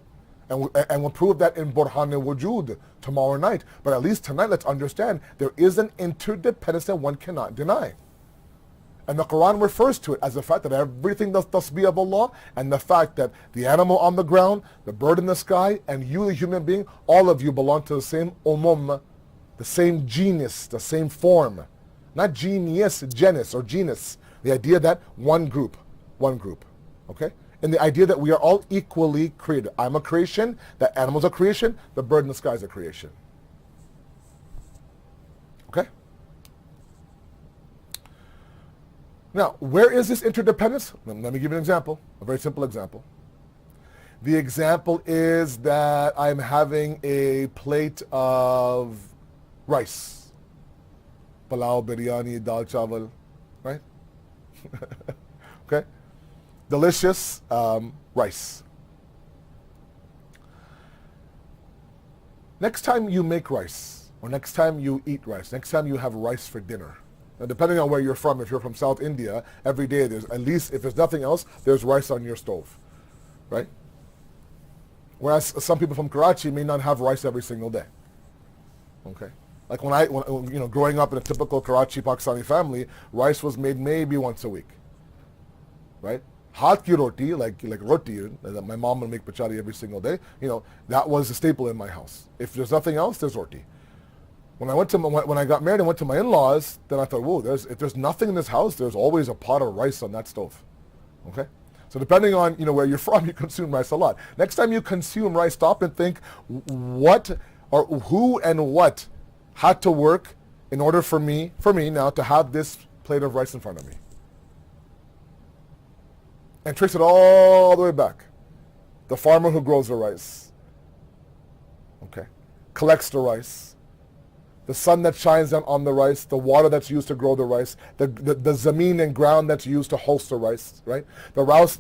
And we'll prove that in Burhan al-Wujud tomorrow night. But at least tonight, let's understand there is an interdependence that one cannot deny. And the Quran refers to it as the fact that everything does tasbih of Allah, and the fact that the animal on the ground, the bird in the sky, and you, the human being, all of you belong to the same umum, the same genus, the same form. Not genius, genus or genus. The idea that one group, okay? And the idea that we are all equally created. I'm a creation, the animal's a creation, the bird in the sky is a creation. Okay? Now, where is this interdependence? Let me give you an example, a very simple example. The example is that I'm having a plate of rice. Palau, biryani, dal chawal, right? Okay? Delicious rice. Next time you make rice, or next time you eat rice, next time you have rice for dinner, now, depending on where you're from, if you're from South India, every day there's, at least if there's nothing else, there's rice on your stove, right? Whereas some people from Karachi may not have rice every single day. Okay? Like when growing up in a typical Karachi Pakistani family, rice was made maybe once a week, right? Hot ki roti, like roti, that my mom would make pachadi every single day, that was a staple in my house. If there's nothing else, there's roti. When I got married and went to my in-laws, then I thought, whoa, if there's nothing in this house, there's always a pot of rice on that stove. Okay? So depending on where you're from, you consume rice a lot. Next time you consume rice, stop and think what or who and what had to work in order for me now to have this plate of rice in front of me. And trace it all the way back. The farmer who grows the rice, okay, collects the rice, the sun that shines down on the rice, the water that's used to grow the rice, the zameen and ground that's used to host the rice, right? The rice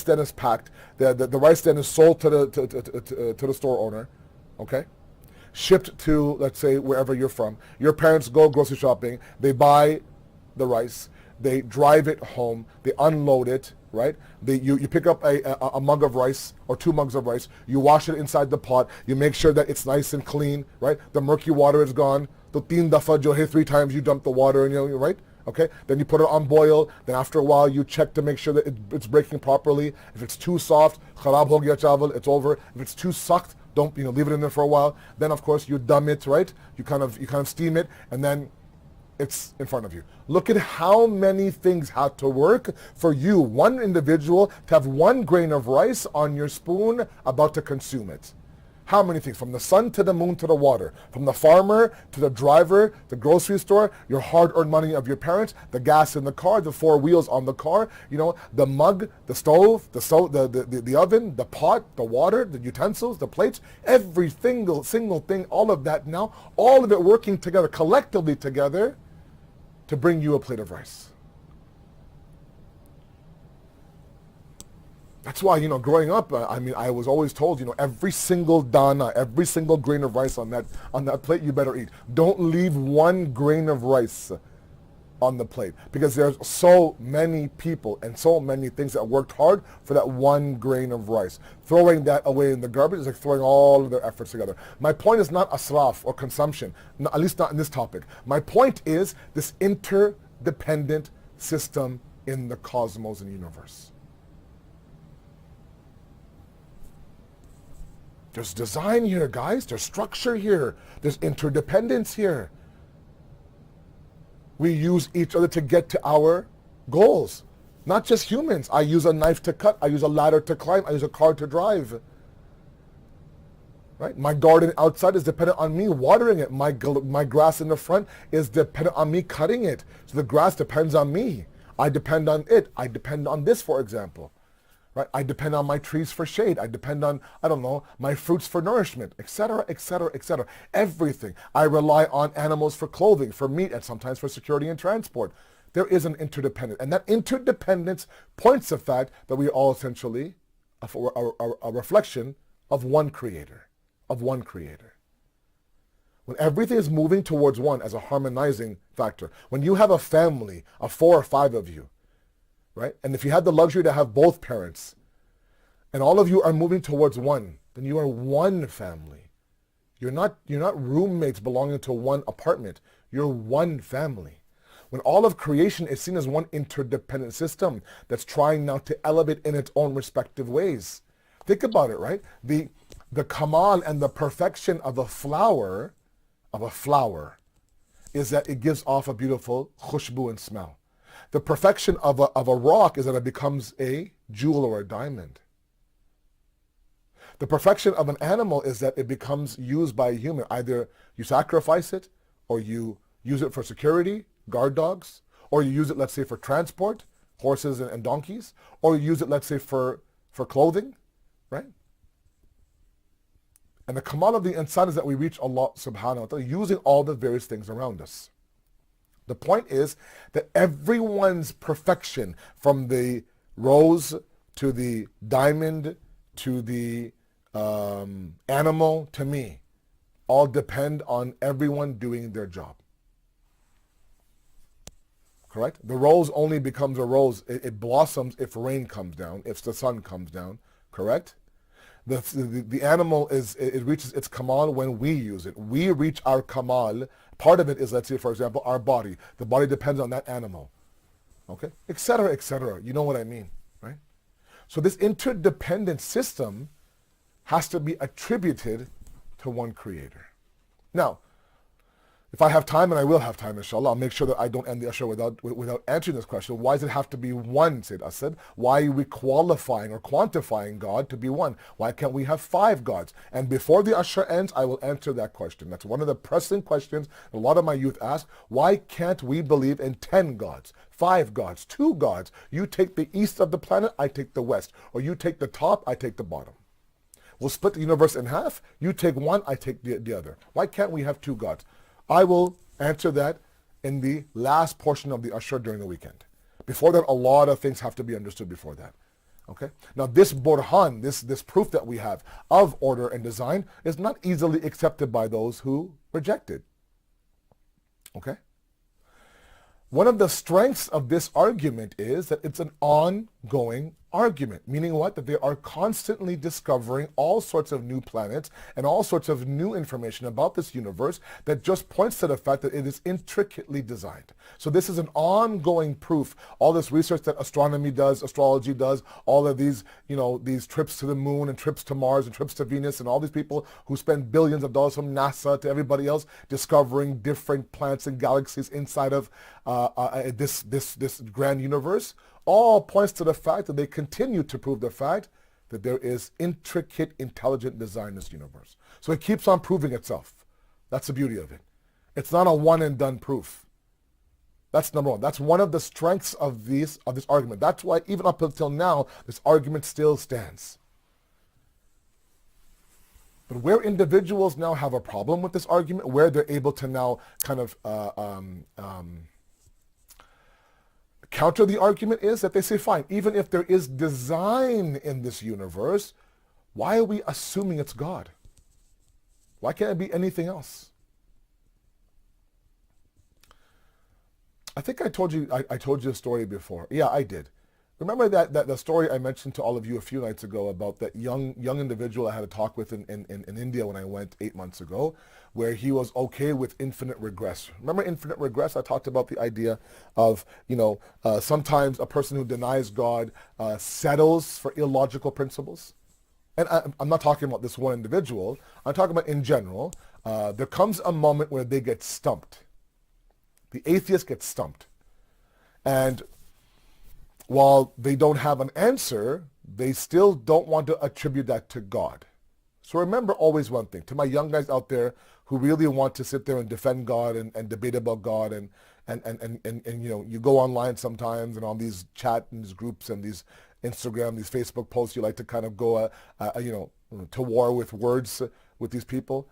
then is packed. The rice then is sold to the store owner, okay? Shipped to, let's say, wherever you're from. Your parents go grocery shopping. They buy the rice. They drive it home. They unload it, right? You pick up a mug of rice or 2 mugs of rice. You wash it inside the pot. You make sure that it's nice and clean, right? The murky water is gone. The 3 dafa jo hai, 3 times you dump the water, and right? Okay? Then you put it on boil. Then after a while you check to make sure that it's breaking properly. If it's too soft, kharab ho gaya chawal, it's over. If it's too sucked, don't leave it in there for a while. Then of course you dum it, right? You kind of steam it, and then it's in front of you. Look at how many things had to work for you, one individual, to have 1 grain of rice on your spoon about to consume it. How many things? From the sun to the moon to the water. From the farmer to the driver, the grocery store, your hard-earned money of your parents, the gas in the car, the 4 wheels on the car, the mug, the stove, the oven, the pot, the water, the utensils, the plates, every single thing, all of that now, all of it working together, collectively together, to bring you a plate of rice. That's why, growing up, I was always told, every single dana, every single grain of rice on that plate you better eat. Don't leave 1 grain of rice on the plate, because there's so many people and so many things that worked hard for that 1 grain of rice. Throwing that away in the garbage is like throwing all of their efforts together. My point is not asraf or consumption, at least not in this topic. My point is this interdependent system in the cosmos and universe. There's design here, guys. There's structure here. There's interdependence here. We use each other to get to our goals. Not just humans. I use a knife to cut. I use a ladder to climb. I use a car to drive. Right? My garden outside is dependent on me watering it. My grass in the front is dependent on me cutting it. So the grass depends on me. I depend on it. I depend on this, for example. Right? I depend on my trees for shade. I depend on, my fruits for nourishment, etc., etc., etc. Everything. I rely on animals for clothing, for meat, and sometimes for security and transport. There is an interdependence. And that interdependence points to the fact that we are all essentially a reflection of one creator. When everything is moving towards one as a harmonizing factor. When you have a family of 4 or 5 of you, right? And if you had the luxury to have both parents, and all of you are moving towards one, then you are one family. You're not roommates belonging to one apartment. You're one family. when all of creation is seen as one interdependent system that's trying now to elevate in its own respective ways. Think about it, right? The kamal and the perfection of a flower is that it gives off a beautiful khushbu and smell. The perfection of a rock is that it becomes a jewel or a diamond. The perfection of an animal is that it becomes used by a human. Either you sacrifice it, or you use it for security, guard dogs, or you use it, let's say, for transport, horses and donkeys, or you use it, let's say, for clothing, right? And the kamal of the insan is that we reach Allah subhanahu wa ta'ala using all the various things around us. The point is that everyone's perfection, from the rose to the diamond to the animal to me, all depend on everyone doing their job. Correct? The rose only becomes a rose, it blossoms if rain comes down, if the sun comes down. Correct? The animal it reaches its kamal when we use it. We reach our kamal. Part of it is, let's say, for example, our body. The body depends on that animal. Okay? Etc., etc. You know what I mean, right? So this interdependent system has to be attributed to one creator. Now, if I have time, and I will have time, inshallah, I'll make sure that I don't end the Ashar without answering this question. Why does it have to be one, Sayyid Asad? Why are we qualifying or quantifying God to be one? Why can't we have 5 gods? And before the Ashar ends, I will answer that question. That's one of the pressing questions a lot of my youth ask. Why can't we believe in 10 gods, 5 gods, 2 gods? You take the east of the planet, I take the west. Or you take the top, I take the bottom. We'll split the universe in half. You take one, I take the other. Why can't we have 2 gods? I will answer that in the last portion of the Ashar during the weekend. Before that, a lot of things have to be understood before that. Okay? Now this burhan, this proof that we have of order and design is not easily accepted by those who reject it. Okay? One of the strengths of this argument is that it's an ongoing argument, meaning what? That they are constantly discovering all sorts of new planets and all sorts of new information about this universe that just points to the fact that it is intricately designed. So this is an ongoing proof. All this research that astronomy does, astrology does, all of these, these trips to the moon and trips to Mars and trips to Venus, and all these people who spend billions of dollars from NASA to everybody else discovering different planets and galaxies inside of this grand universe, all points to the fact that they continue to prove the fact that there is intricate, intelligent design in this universe. So it keeps on proving itself. That's the beauty of it. It's not a one and done proof. That's number one. That's one of the strengths of this argument. That's why even up until now, this argument still stands. But where individuals now have a problem with this argument, where they're able to now kind of counter the argument, is that they say, fine, even if there is design in this universe, why are we assuming it's God? Why can't it be anything else? I think I told you a story before. Yeah, I did. Remember that the story I mentioned to all of you a few nights ago about that young individual I had a talk with in India when I went 8 months ago, where he was okay with infinite regress. Remember infinite regress? I talked about the idea of, sometimes a person who denies God settles for illogical principles. And I'm not talking about this one individual. I'm talking about in general. There comes a moment where they get stumped. The atheist gets stumped. And while they don't have an answer, they still don't want to attribute that to God. So remember always one thing, to my young guys out there who really want to sit there and defend God and debate about God and you go online sometimes and on these chat and these groups and these Instagram, these Facebook posts, you like to kind of go to war with words with these people.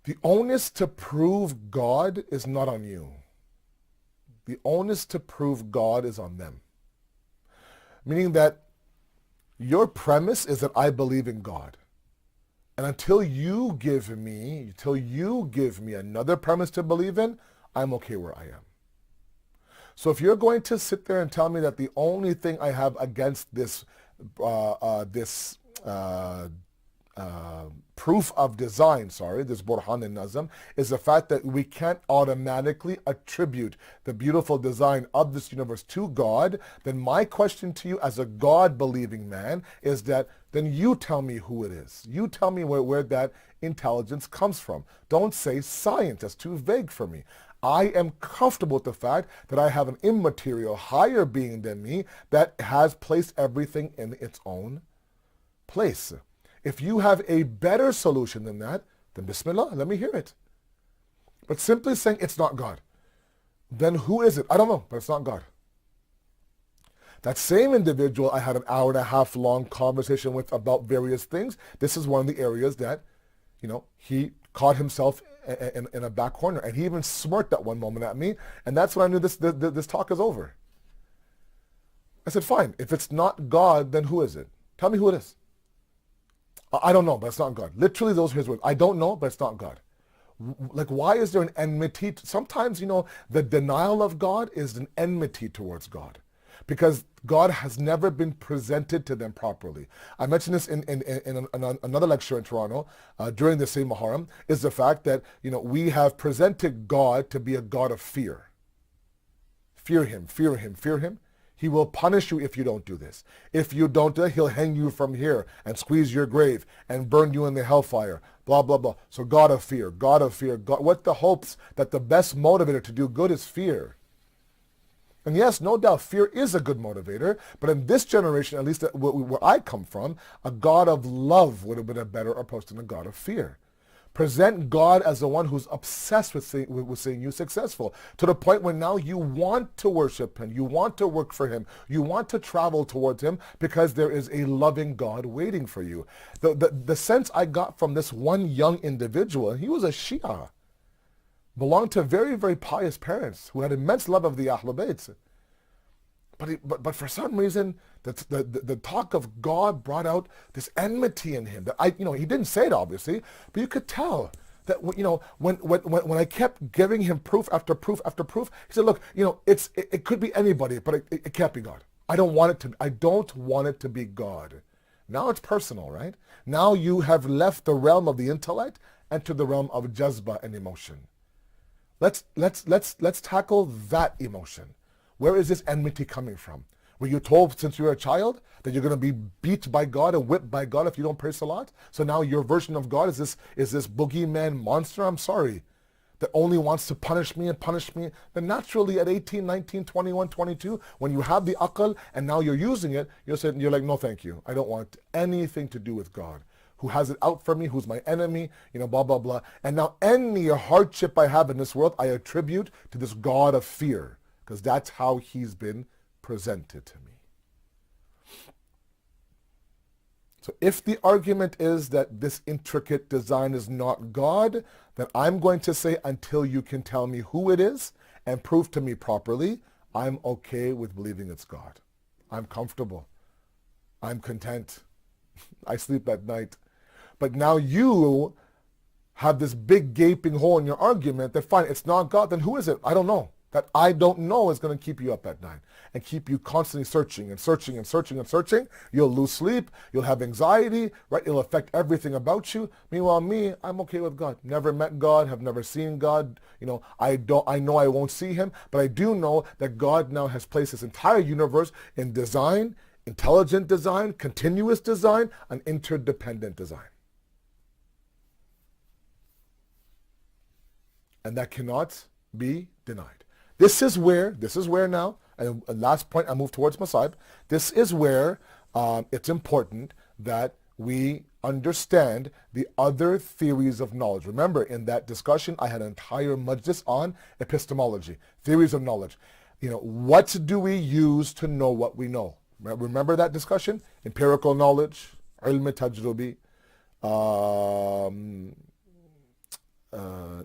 The onus to prove God is not on you. The onus to prove God is on them. Meaning that your premise is that I believe in God. And until you give me another premise to believe in, I'm okay where I am. So if you're going to sit there and tell me that the only thing I have against this proof of design, this Burhan and Nazm, is the fact that we can't automatically attribute the beautiful design of this universe to God, then my question to you as a God-believing man is that then you tell me who it is. You tell me where that intelligence comes from. Don't say science. That's too vague for me. I am comfortable with the fact that I have an immaterial, higher being than me that has placed everything in its own place. If you have a better solution than that, then Bismillah, let me hear it. But simply saying it's not God, then who is it? I don't know, but it's not God. That same individual I had an hour and a half long conversation with about various things. This is one of the areas that, he caught himself in a back corner. And he even smirked at one moment at me. And that's when I knew this talk is over. I said, fine, if it's not God, then who is it? Tell me who it is. I don't know, but it's not God. Literally, those are his words. I don't know, but it's not God. Like, why is there an enmity? Sometimes, the denial of God is an enmity towards God, because God has never been presented to them properly. I mentioned this in another lecture in Toronto during the same Muharram, is the fact that, we have presented God to be a God of fear. Fear him, fear him, fear him. He will punish you if you don't do this. If you don't do it, he'll hang you from here and squeeze your grave and burn you in the hellfire, blah, blah, blah. So God of fear, God of fear. God, what the hopes that the best motivator to do good is fear. And yes, no doubt, fear is a good motivator, but in this generation, at least where I come from, a God of love would have been a better approach than a God of fear. Present God as the one who's obsessed with seeing you successful, to the point where now you want to worship him, you want to work for him, you want to travel towards him because there is a loving God waiting for you. The sense I got from this one young individual, and he was a Shia, belonged to very, very pious parents who had immense love of the Ahlul Bayt. But for some reason, the talk of God brought out this enmity in him. That he didn't say it obviously, but you could tell that when I kept giving him proof after proof after proof, he said, "Look, it could be anybody, but it can't be God. I don't want it to be God." Now it's personal, right? Now you have left the realm of the intellect and to the realm of jazba and emotion. Let's tackle that emotion. Where is this enmity coming from? Were you told since you were a child that you're going to be beat by God and whipped by God if you don't pray salat? So now your version of God is this boogeyman monster? I'm sorry, that only wants to punish me. Then naturally at 18, 19, 21, 22, when you have the aql and now you're using it, you're like, no thank you. I don't want anything to do with God, who has it out for me, who's my enemy, blah, blah, blah. And now any hardship I have in this world, I attribute to this God of fear, because that's how he's been presented to me. So if the argument is that this intricate design is not God, then I'm going to say, until you can tell me who it is and prove to me properly, I'm okay with believing it's God. I'm comfortable. I'm content. I sleep at night. But now you have this big gaping hole in your argument that, fine, it's not God, then who is it? I don't know. That I don't know is going to keep you up at night and keep you constantly searching and searching and searching and searching. You'll lose sleep. You'll have anxiety, right? It'll affect everything about you. Meanwhile, me, I'm okay with God. Never met God, have never seen God. I know I won't see him, but I do know that God now has placed this entire universe in design, intelligent design, continuous design, and interdependent design. And that cannot be denied. This is where now, and last point I move towards Masaib, this is where it's important that we understand the other theories of knowledge. Remember, in that discussion, I had an entire majlis on epistemology, theories of knowledge. What do we use to know what we know? Remember that discussion? Empirical knowledge, ilm tajrubi,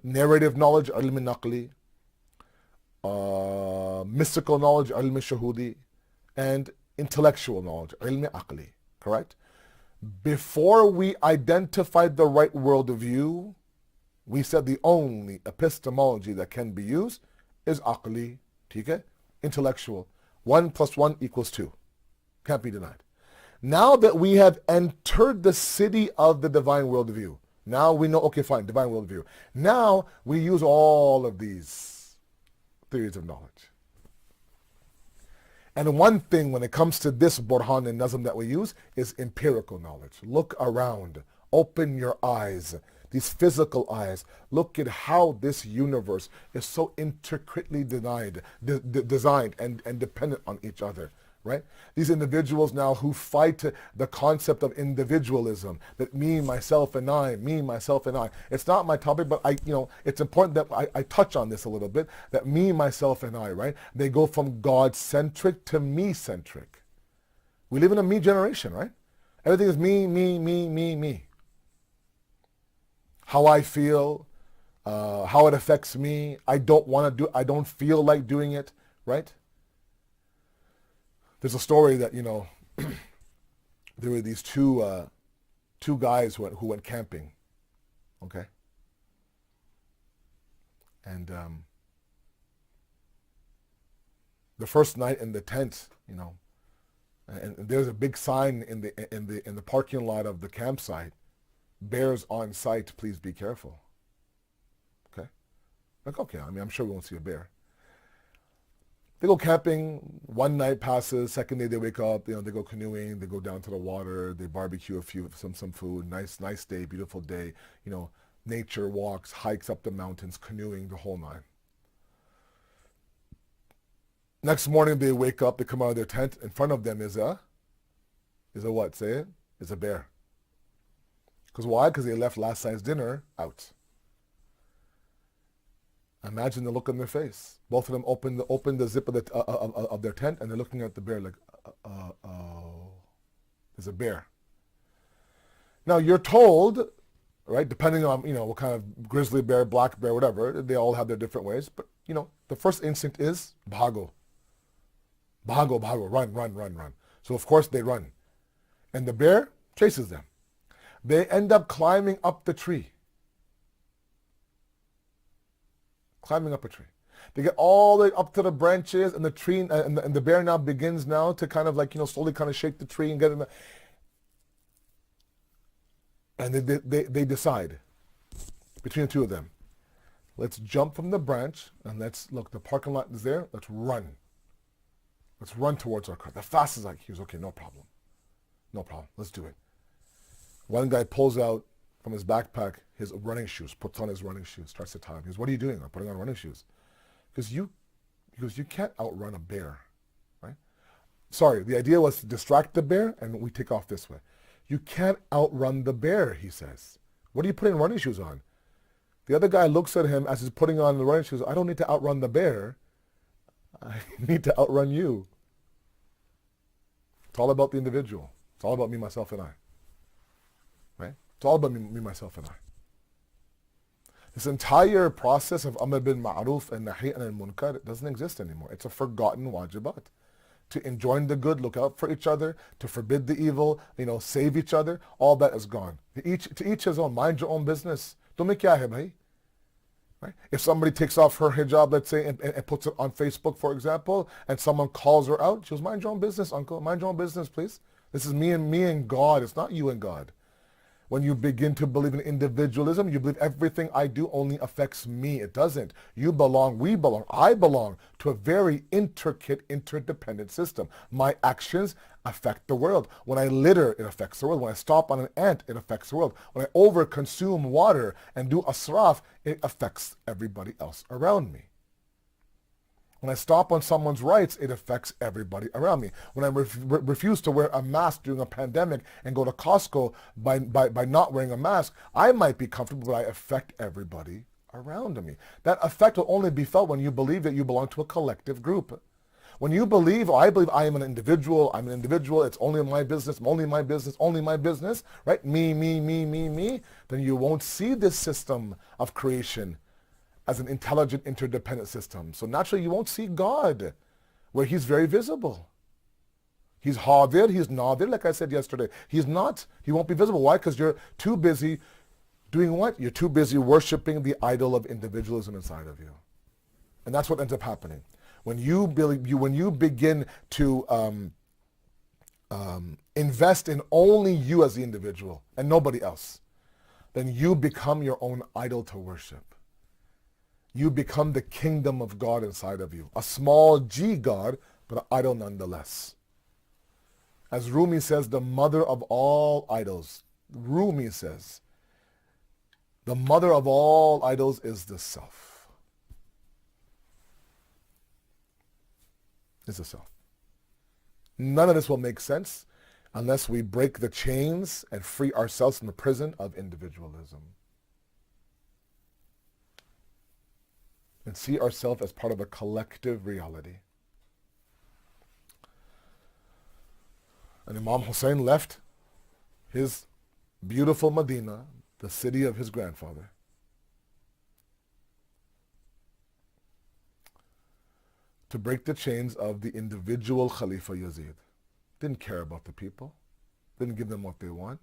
narrative knowledge, ilm naqli, mystical knowledge, ilm shahudi, and intellectual knowledge, ilm aqli, correct? Before we identified the right worldview, we said the only epistemology that can be used is aqli, intellectual. 1 + 1 = 2. Can't be denied. Now that we have entered the city of the divine worldview, now we know, okay, fine, divine worldview. Now we use all of these theories of knowledge. And one thing when it comes to this Burhan and Nazm that we use is empirical knowledge. Look around. Open your eyes, these physical eyes. Look at how this universe is so intricately designed and dependent on each other. Right? These individuals now who fight the concept of individualism, that me, myself, and I, me, myself, and I. It's not my topic, but it's important that I touch on this a little bit, that me, myself, and I, right? They go from God-centric to me-centric. We live in a me generation, right? Everything is me, me, me, me, me. How I feel, how it affects me. I don't feel like doing it, right? There's a story that, there were these two guys who went camping, okay? And the first night in the tent, and there's a big sign in the parking lot of the campsite, bears on site, please be careful. Okay? Like, okay, I'm sure we won't see a bear. They go camping, one night passes, second day they wake up, they go canoeing, they go down to the water, they barbecue some food, nice day, beautiful day, nature walks, hikes up the mountains, canoeing, the whole nine. Next morning they wake up, they come out of their tent, in front of them is a what, say it? Is a bear. Because why? Because they left last night's dinner out. Imagine the look on their face. Both of them open the zip of their tent, and they're looking at the bear like, oh, there's a bear. Now you're told, right? Depending on what kind of grizzly bear, black bear, whatever, they all have their different ways. But the first instinct is bhago, run. So of course they run, and the bear chases them. They end up climbing up the tree. Climbing up a tree. They get all the way up to the branches, and the tree and the bear now begins now to kind of slowly kind of shake the tree and get in. And they decide between the two of them, let's jump from the branch and let's look. The parking lot is there. Let's run. Let's run towards our car. The fastest he was okay. No problem. Let's do it. One guy pulls out from his backpack his running shoes, puts on his running shoes, starts to tie him. He goes, "What are you doing?" "I'm putting on running shoes." Because you can't outrun a bear, right? Sorry, the idea was to distract the bear, and we take off this way. You can't outrun the bear, he says. What are you putting running shoes on? The other guy looks at him as he's putting on the running shoes. I don't need to outrun the bear. I need to outrun you. It's all about the individual. It's all about me, myself, and I. Right? It's all about me, myself, and I. This entire process of Amr bil Ma'ruf and Nahi anil Munkar doesn't exist anymore. It's a forgotten wajibat. To enjoin the good, look out for each other, to forbid the evil, save each other, all that is gone. To each his own. Mind your own business. Tumhe kya hai bhai? Right? If somebody takes off her hijab, let's say, and puts it on Facebook, for example, and someone calls her out, she goes, "Mind your own business, uncle. Mind your own business, please. This is me and God. It's not you and God." When you begin to believe in individualism, you believe everything I do only affects me. It doesn't. You belong, we belong, I belong to a very intricate, interdependent system. My actions affect the world. When I litter, it affects the world. When I stop on an ant, it affects the world. When I overconsume water and do asraf, it affects everybody else around me. When I stop on someone's rights, it affects everybody around me. When I refuse to wear a mask during a pandemic and go to Costco by not wearing a mask, I might be comfortable, but I affect everybody around me. That effect will only be felt when you believe that you belong to a collective group. When you believe, I believe I am an individual, it's only my business, only my business, right? Me, then you won't see this system of creation as an intelligent, interdependent system. So naturally you won't see God, where he's very visible. He's hadir, he's nadir, like I said yesterday. He won't be visible. Why? Because you're too busy doing what? You're too busy worshiping the idol of individualism inside of you. And that's what ends up happening. When you begin to invest in only you as the individual and nobody else, then you become your own idol to worship. You become the kingdom of God inside of you. A small g God, but an idol nonetheless. As Rumi says, the mother of all idols. Rumi says, the mother of all idols is the self. Is the self. None of this will make sense unless we break the chains and free ourselves from the prison of individualism. And see ourselves as part of a collective reality. And Imam Hussain left his beautiful Medina, the city of his grandfather, to break the chains of the individual Khalifa Yazid. Didn't care about the people, didn't give them what they want.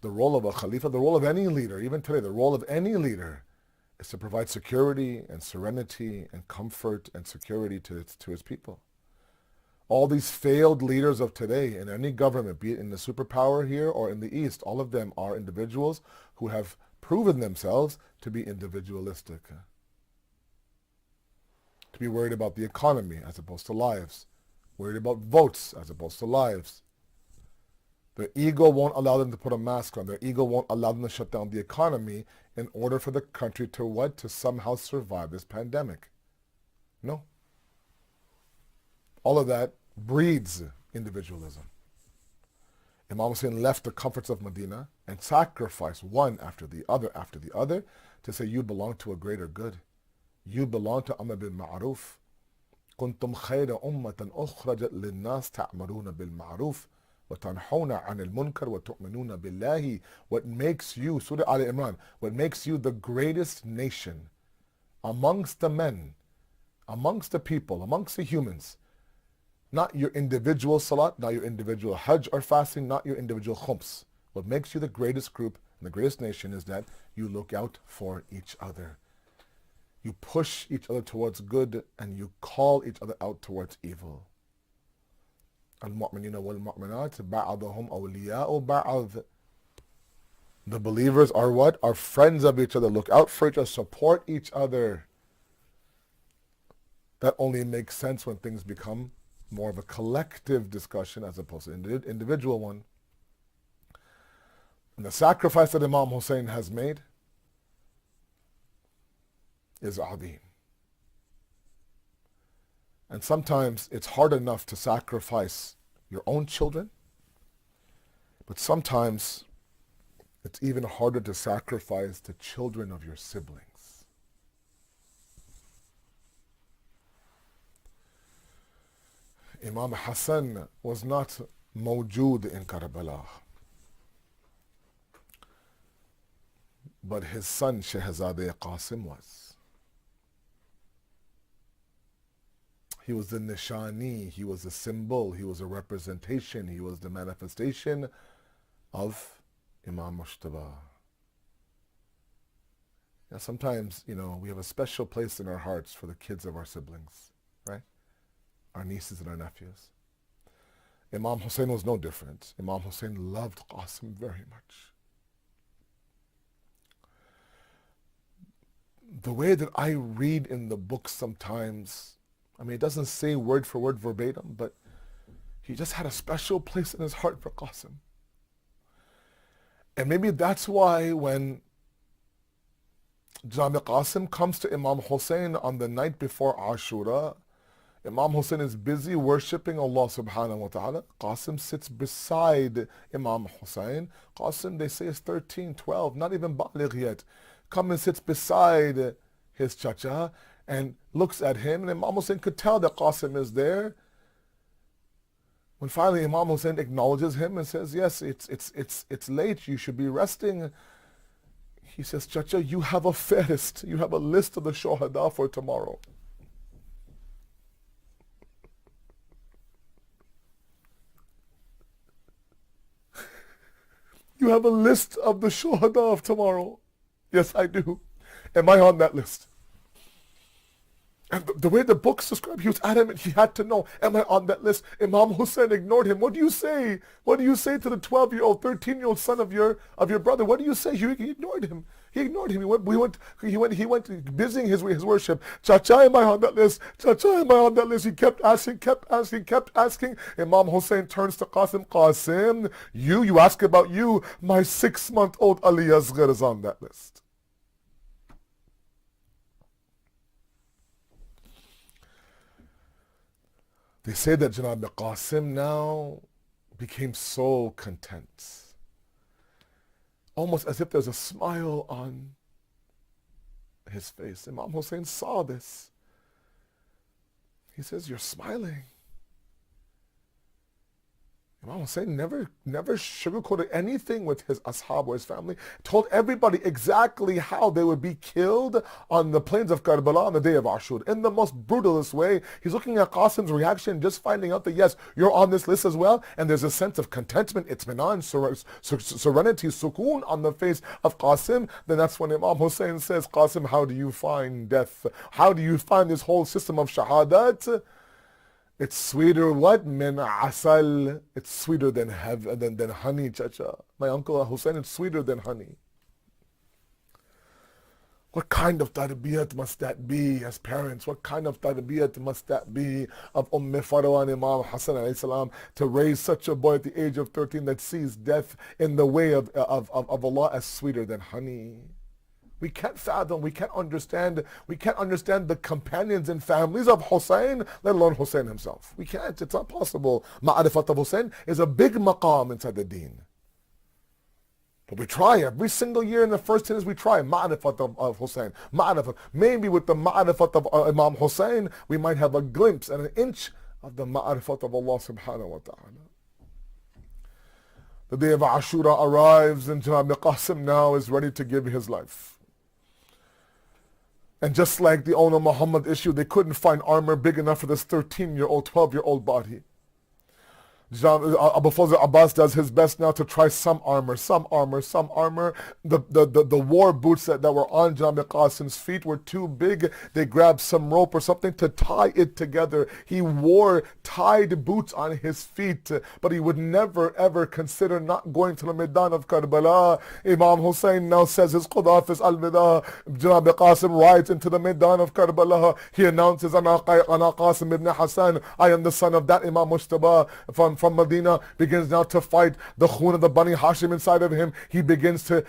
The role of a Khalifa, the role of any leader, even today, the role of any leader is to provide security and serenity and comfort and security to his people. All these failed leaders of today in any government, be it in the superpower here or in the East, all of them are individuals who have proven themselves to be individualistic. To be worried about the economy as opposed to lives. Worried about votes as opposed to lives. Their ego won't allow them to put a mask on. Their ego won't allow them to shut down the economy in order for the country to what? To somehow survive this pandemic. No. All of that breeds individualism. Imam Hussain left the comforts of Medina and sacrificed one after the other to say you belong to a greater good. You belong to Amr bil Ma'ruf. كنتم خير أمة أخرجت للناس تأمرون بالمعروف وتنحون عن المنكر وتؤمنون بالله. What makes you, Surah Al Imran, what makes you the greatest nation amongst the men, amongst the people, amongst the humans. Not your individual salat, not your individual hajj or fasting, not your individual khums. What makes you the greatest group and the greatest nation is that you look out for each other. You push each other towards good and you call each other out towards evil. Al-mu'minina wal-mu'minat ba'aduhum awliya'u ba'ad. The believers are what? Are friends of each other. Look out for each other. Support each other. That only makes sense when things become more of a collective discussion as opposed to an individual one. And the sacrifice that Imam Hussain has made is adhim. And sometimes it's hard enough to sacrifice your own children, but sometimes it's even harder to sacrifice the children of your siblings. Imam Hassan was not mawjood in Karbala, but his son Shahzadeh Qasim was. He was the nishani, he was a symbol, he was a representation, he was the manifestation of Imam Mushtaba. Now sometimes, we have a special place in our hearts for the kids of our siblings, right? Our nieces and our nephews. Imam Hussain was no different. Imam Hussain loved Qasim very much. The way that I read in the book sometimes, it doesn't say word for word verbatim, but he just had a special place in his heart for Qasim. And maybe that's why when Jami Qasim comes to Imam Hussain on the night before Ashura, Imam Hussain is busy worshipping Allah subhanahu wa ta'ala. Qasim sits beside Imam Hussain. Qasim, they say, is 13, 12, not even baligh yet. Comes and sits beside his chacha and looks at him, and Imam Hussain could tell that Qasim is there. When finally Imam Hussain acknowledges him and says, yes, it's late, you should be resting. He says, Chacha, you have a fairest, you have a list of the shuhada for tomorrow. You have a list of the shuhada of tomorrow. Yes, I do. Am I on that list? And the way the books describe, he was adamant, he had to know, am I on that list? Imam Hussain ignored him. What do you say? What do you say to the 12-year-old, 13-year-old son of your brother? What do you say? He ignored him. He ignored him. He went busying his worship. Chacha, am I on that list? Chacha, am I on that list? He kept asking. Imam Hussain turns to Qasim. Qasim, you ask about you. My 6-month-old Ali Asghar is on that list. They say that Janab Qasim now became so content. Almost as if there's a smile on his face. Imam Hussain saw this. He says, you're smiling. Imam Hussain never sugarcoated anything with his ashab or his family. Told everybody exactly how they would be killed on the plains of Karbala on the day of Ashur. In the most brutalist way. He's looking at Qasim's reaction, just finding out that yes, you're on this list as well. And there's a sense of contentment, itminan, serenity, sukoon on the face of Qasim. Then that's when Imam Hussain says, Qasim, how do you find death? How do you find this whole system of shahadat? It's sweeter what? Min asal. It's sweeter than honey, chacha. My uncle Hussain, it's sweeter than honey. What kind of tarbiyat must that be as parents? What kind of tarbiyat must that be of Farwa and Imam Hussain AS to raise such a boy at the age of 13 that sees death in the way of Allah as sweeter than honey? We can't fathom, we can't understand the companions and families of Hussain, let alone Hussain himself. We can't, it's not possible. Ma'arifat of Hussain is a big maqam inside the Deen. But we try every single year in the first 10 years, we try ma'arifat of Hussain. Ma'arifat. Maybe with the ma'arifat of Imam Hussain, we might have a glimpse and an inch of the ma'arifat of Allah subhanahu wa ta'ala. The day of Ashura arrives and Janab Qasim now is ready to give his life. And just like the owner Muhammad issue, they couldn't find armor big enough for this 13-year-old, 12-year-old body. Abu Fazl Abbas does his best now to try some armor. The war boots that were on Janab Qasim's feet were too big. They grabbed some rope or something to tie it together. He wore tied boots on his feet, but he would never ever consider not going to the Maidan of Karbala. Imam Hussain now says his Qudafis al-Mida. Janab Qasim rides into the Maidan of Karbala. He announces, Ana Qasim ibn Hassan, I am the son of that Imam Mujtaba from Medina, begins now to fight the khun of the Bani Hashim inside of him. He begins to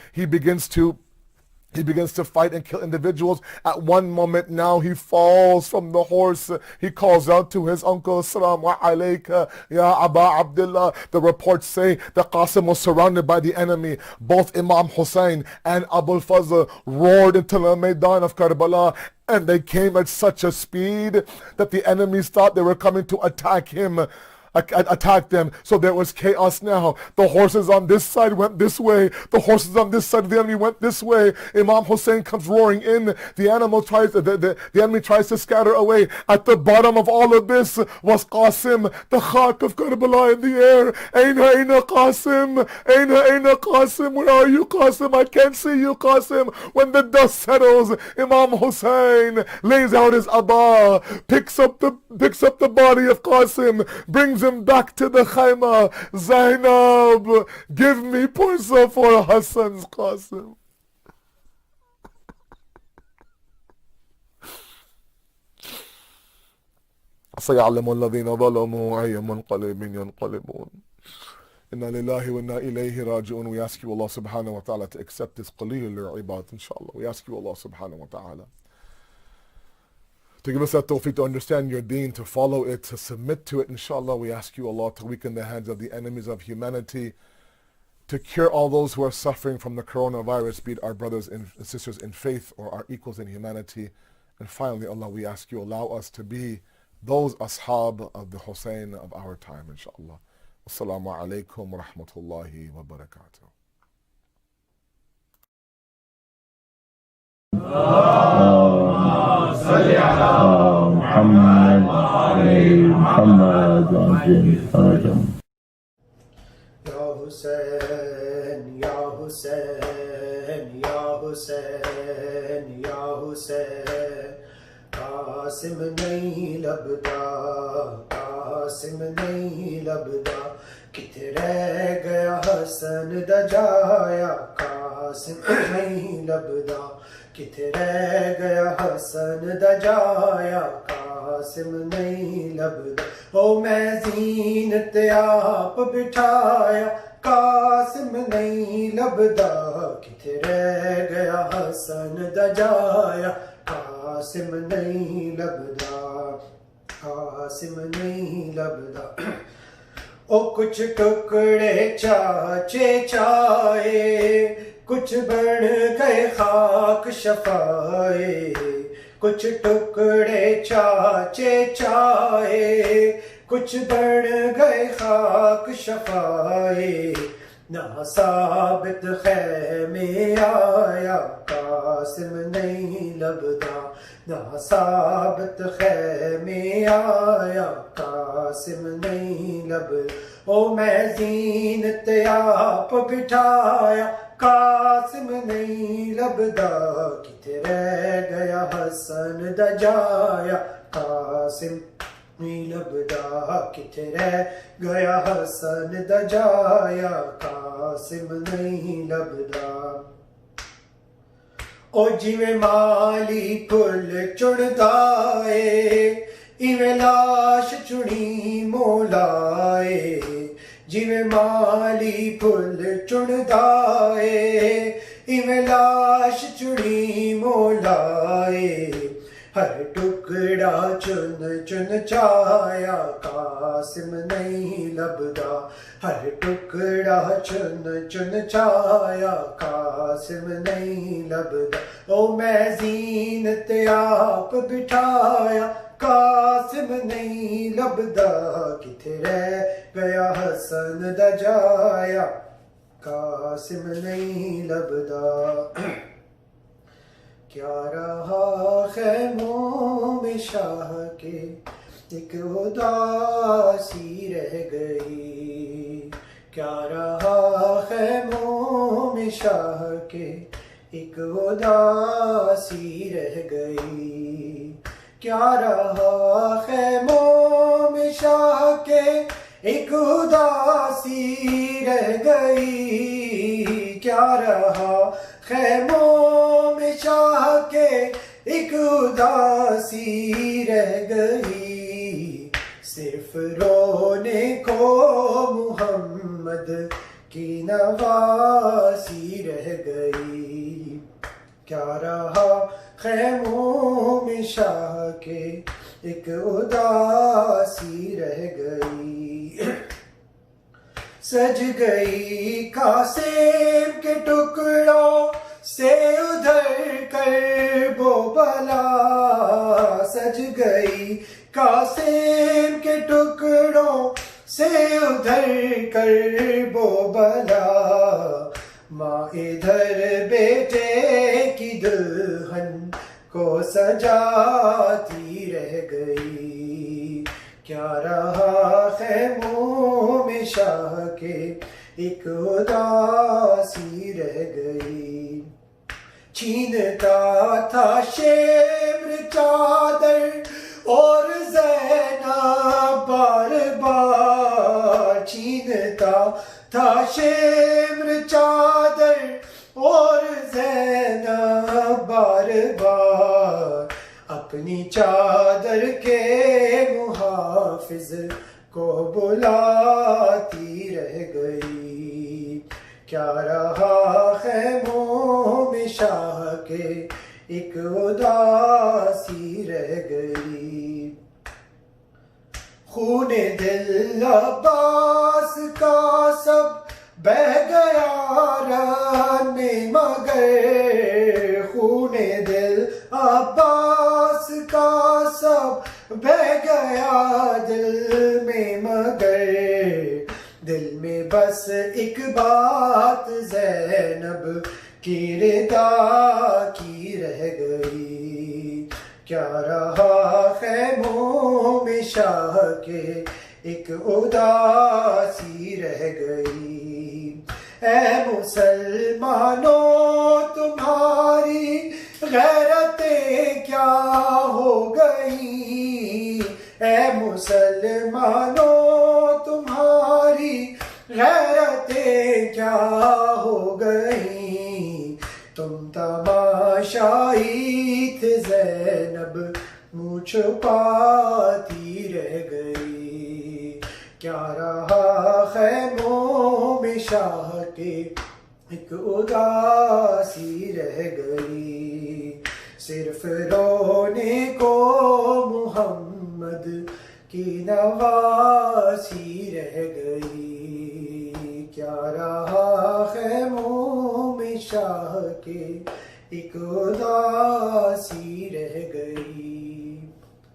fight and kill individuals. At one moment now he falls from the horse. He calls out to his uncle, Assalamu alayka ya Aba Abdullah. The reports say that Qasim was surrounded by the enemy. Both Imam Hussain and Abu Fazl roared into the Maidan of Karbala, and they came at such a speed that the enemies thought they were coming to attack them. So there was chaos now. The horses on this side went this way. The horses on this side of the enemy went this way. Imam Hussain comes roaring in. The enemy tries to scatter away. At the bottom of all of this was Qasim, the khak of Karbala in the air. Aina Qasim. Aina Qasim. Where are you, Qasim? I can't see you, Qasim. When the dust settles, Imam Hussain lays out his abba, picks up the body of Qasim, brings him back to the Khayma. Zainab, give me porsa for Hassan's Qasim. سيعلم الذين ظلموا أي منقلب ينقلبون. Inna lillahi wa inna ilayhi raji'un. We ask you, Allah subhanahu wa ta'ala, to accept this qaleel al-ibad, inshallah. We ask you, Allah subhanahu wa ta'ala, to give us that tawfiq to understand your deen, to follow it, to submit to it, inshallah. We ask you, Allah, to weaken the hands of the enemies of humanity, to cure all those who are suffering from the coronavirus, be it our brothers and sisters in faith or our equals in humanity. And finally, Allah, we ask you, allow us to be those ashab of the Hussain of our time, inshallah. Assalamu alaikum wa rahmatullahi wa barakatuh. Muhammad Muhammad وعجل Ya Hussain, Ya Hussain, Ya Hussain, Ya Hussain. Qasim نہیں لبدا، قاسم نہیں لبدا، کت رہ گیا حسن دا جایا، قاسم نہیں لبدا، کت رہ گیا حسن دا جایا، قاسم نہیں لبدا، او میں زینت آپ بٹھایا، قاسم نہیں لبدا، کت رہ گیا حسن دا جایا، قاسم نہیں لبدا، قاسم نہیں لبدا، او کچھ ٹکڑے چاچے چائے، کچھ بن گئے خاک شفائے، کچھ ٹکڑے چاچے چائے، کچھ بن گئے خاک شفائے، نہ ثابت خیمے آیا، قاسم نہیں لبدا، نہ ثابت خیمے آیا، قاسم نہیں لبدا، او میں زینت آپ بٹھایا، قاسم نہیں لبدا، کت رہ گیا حسن دا جایا، قاسم نہیں لبدا، کت رہ گیا حسن دا جایا، قاسم نہیں لبدا، او جویں مالی پھل چڑھدا اے، ایویں لاش چڑھی مولائے، جویں مالی پھل چڑھدا اے، ایویں لاش چڑھی مولائے، ہر ٹکڑا چن چن چایا، قاسم نہیں لبدا، ہر ٹکڑا چن چن چایا، قاسم نہیں لبدا، او میں زینت آپ بٹھایا، قاسم نہیں لبدا، کت رہ گیا حسن دا جایا، قاسم نہیں لبدا، کیا رہا خیموں میں شاہ کے ایک اداسی رہ گئی، کیا رہا خیموں میں شاہ کے ایک اداسی رہ گئی، کیا رہا خیموں میں شاہ کے ایک اداسی رہ گئی، کیا رہا خیموں میں شاہ کے ایک اداسی رہ گئی، صرف رونے کو محمد کی نواسی رہ گئی، کیا رہا خیموں میں شاہ کے ایک اداسی رہ گئی، سج گئی قاسم کے ٹکڑوں سے ادھر کرب و بلا، سج گئی قاسم کے ٹکڑوں سے ادھر کرب و بلا، ماں ادھر بیٹے کی دلہن کو سجاتی رہ گئی، کیا رہا خیموں میں شاہ کے ایک اداسی رہ گئی، چھینتا تھا شمر چادر اور زینب بار بار، چھینتا تھا شمر چادر اور زینب بار بار، اپنی چادر کے محافظ کو بلاتی رہ گئی، کیا رہا خیموں میں شاہ کے ایک اداسی رہ گئی، خون دل عباس کا سب بہ گیا رن میں، مگر خون دل عباس کا سب بہ گیا دل میں، مگر دل میں بس ایک بات زینب کی رضا کی رہ گئی، کیا رہا خیموں میں شاہ کے ایک اداسی رہ گئی، اے مسلمانوں تمہاری غیرتیں کیا ہو گئی، مسلمانوں تمہاری غیرتیں کیا ہو گئیں، تم تماشائی تھے زینب منہ چھپاتی رہ گئی، کیا رہا خیموں میں شاہ کے ایک اداسی رہ گئی، صرف رونے کو محمد کی نواسی رہ گئی، کیا رہا خیموں میں شاہ کے ایک اداسی رہ گئی۔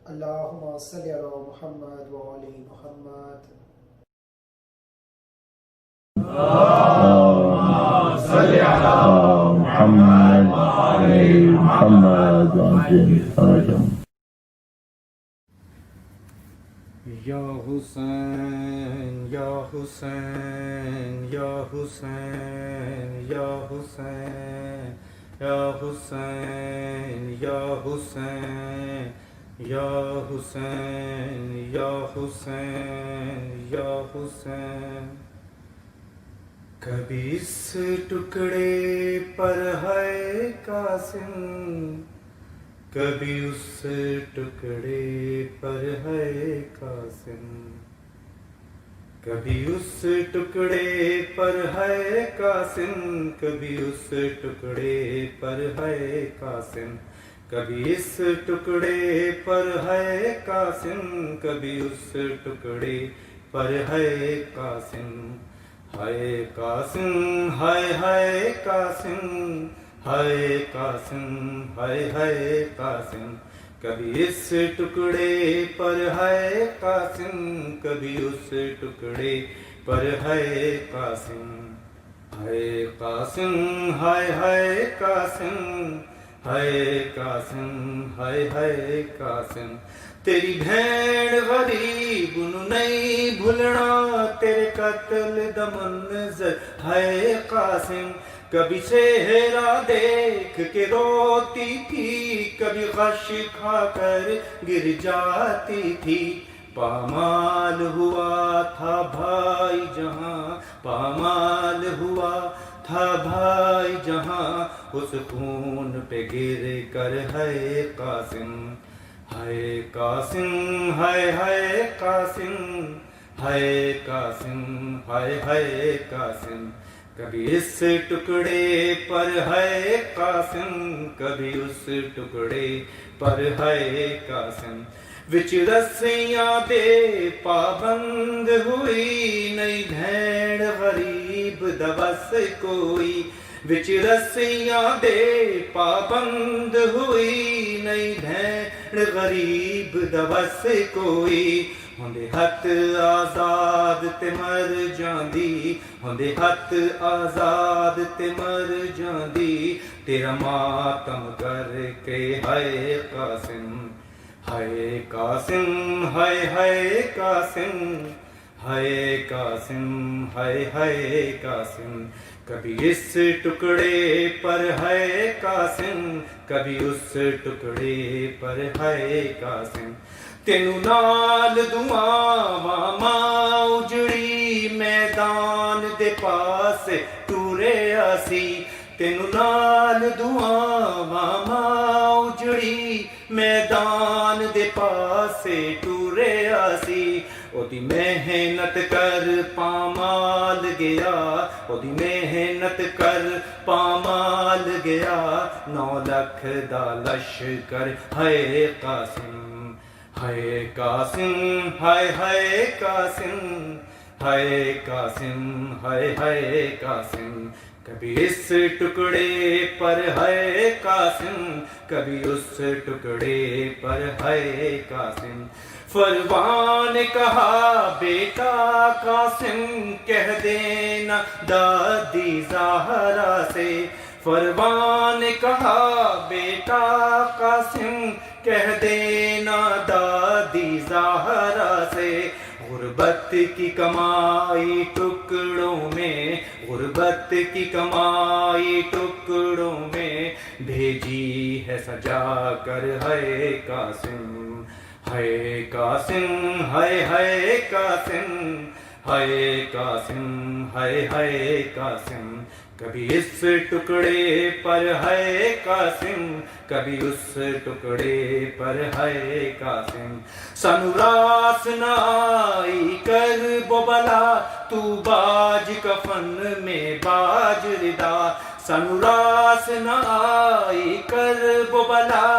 اللہم صلی علی محمد وآل محمد۔ صلی علی محمد وآل محمد وسلم۔ یا حسین یا حسین یا حسین یا حسین یا حسین یا حسین یا حسین یا حسین یا حسین، کبھی اس ٹکڑے پر ہے قاسم، کبھی اس ٹکڑے پر ہے قاسم، کبھی اس ٹکڑے پر ہے قاسم، کبھی اس ٹکڑے پر ہے قاسم، کبھی اس ٹکڑے پر ہے قاسم، کبھی اس ٹکڑے پر ہے قاسم، ہائے قاسم ہائے ہائے قاسم، ہائے قاسم ہائے ہائے قاسم، کبھی اس ٹکڑے پر ہے قاسم، کبھی اس ٹکڑے پر ہے قاسم، ہائے قاسم ہائے ہائے قاسم، ہائے قاسم ہائے ہائے قاسم، تیری بھیڑ غریب نو نہیں بھولنا، تیرے قتل دا منظر ہائے قاسم، کبھی صحرا دیکھ کے روتی تھی، کبھی غش کھا کر گر جاتی تھی، پامال ہوا تھا بھائی جہاں، پامال ہوا تھا بھائی جہاں، اس خون پہ گر کر ہے قاسم، ہائے قاسم ہائے ہائے قاسم، ہائے قاسم ہائے ہائے قاسم، کبھی اس ٹکڑے پر ہے قاسم، کبھی اس ٹکڑے پر ہے قاسم، وچ رسیاں دے پابند ہوئی، نئی بھیڑ غریب دا بس کوئی، وچ رسیاں دے پابند ہوئی، نئی بھیڑ غریب دا بس کوئی، ہوندے ہاتھ آزاد تے مر جاندی، ہوندے ہاتھ آزاد تے مر جاندی، تیرا ماتم کر کے ہائے قاسم، ہائے قاسم ہائے ہائے قاسم، ہائے قاسم ہائے ہائے قاسم، کبھی اس ٹکڑے پر ہے قاسم، کبھی اس ٹکڑے پر ہے قاسم، تینوں نال دعاواں ماں اجڑی میدان دے پاس ٹورے آسی، تینوں نال دعاواں ماں اجڑی میدان دے پاس ٹورے آسی، اودی محنت کر پامال گیا، اودی محنت کر پامال گیا، 9 لکھ دا لشکر ہائے قاسم، ہائے قاسم ہائے ہائے قاسم، ہائے قاسم ہائے ہائے قاسم، کبھی اس ٹکڑے پر ہے قاسم، کبھی اس ٹکڑے پر ہے قاسم، فروان نے کہا بیٹا قاسم کہہ دینا دادی زہرا سے، فروان نے کہا بیٹا قاسم کہہ دینا دادی زہرا سے، غربت کی کمائی ٹکڑوں میں، غربت کی کمائی ٹکڑوں میں، بھیجی ہے سجا کر ہے قاسم، ہے قاسم ہے قاسم ہے قاسم ہے قاسم کبھی اس ٹکڑے پر ہے قاسم کبھی اس ٹکڑے پر ہے قاسم سانو راس نہ آئی کرب و بلا تو باج کفن میں باج ردا سانو راس نہ آئی کرب و بلا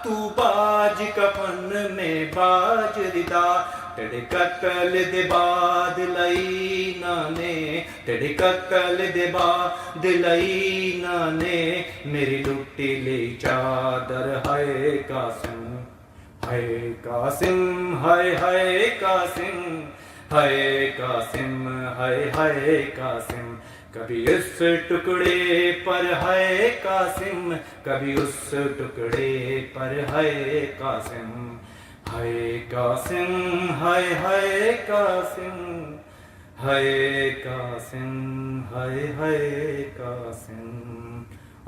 تو باج کفن میں باج ردا تیرے قتل دے بعد لئی نانے تیرے قتل دے بعد لئی نانے میری لٹی لی چادر ہے قاسم ہے قاسم ہے قاسم ہے قاسم ہے قاسم کبھی اس ٹکڑے پر ہے قاسم کبھی اس ٹکڑے پر ہے قاسم ہے قاسم ہے قاسم ہے قاسم ہے قاسم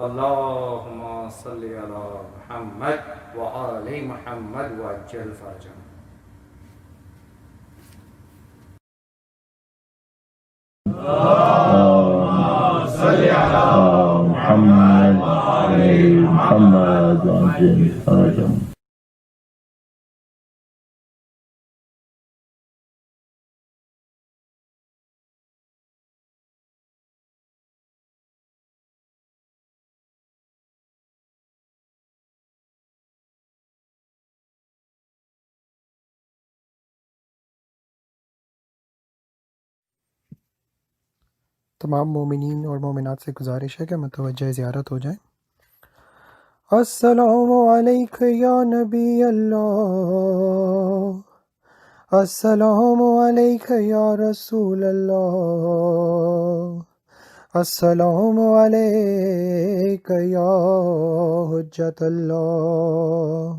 اللہم صلی علی محمد وآل محمد وعجل فرجهم محمد محمد وعجل فرجهم تمام مومنین اور مومنات سے گزارش ہے کہ متوجہ زیارت ہو جائیں۔ السلام علیک یا نبی اللہ، السلام علیک یا رسول اللہ، السلام علیک یا حجت اللہ،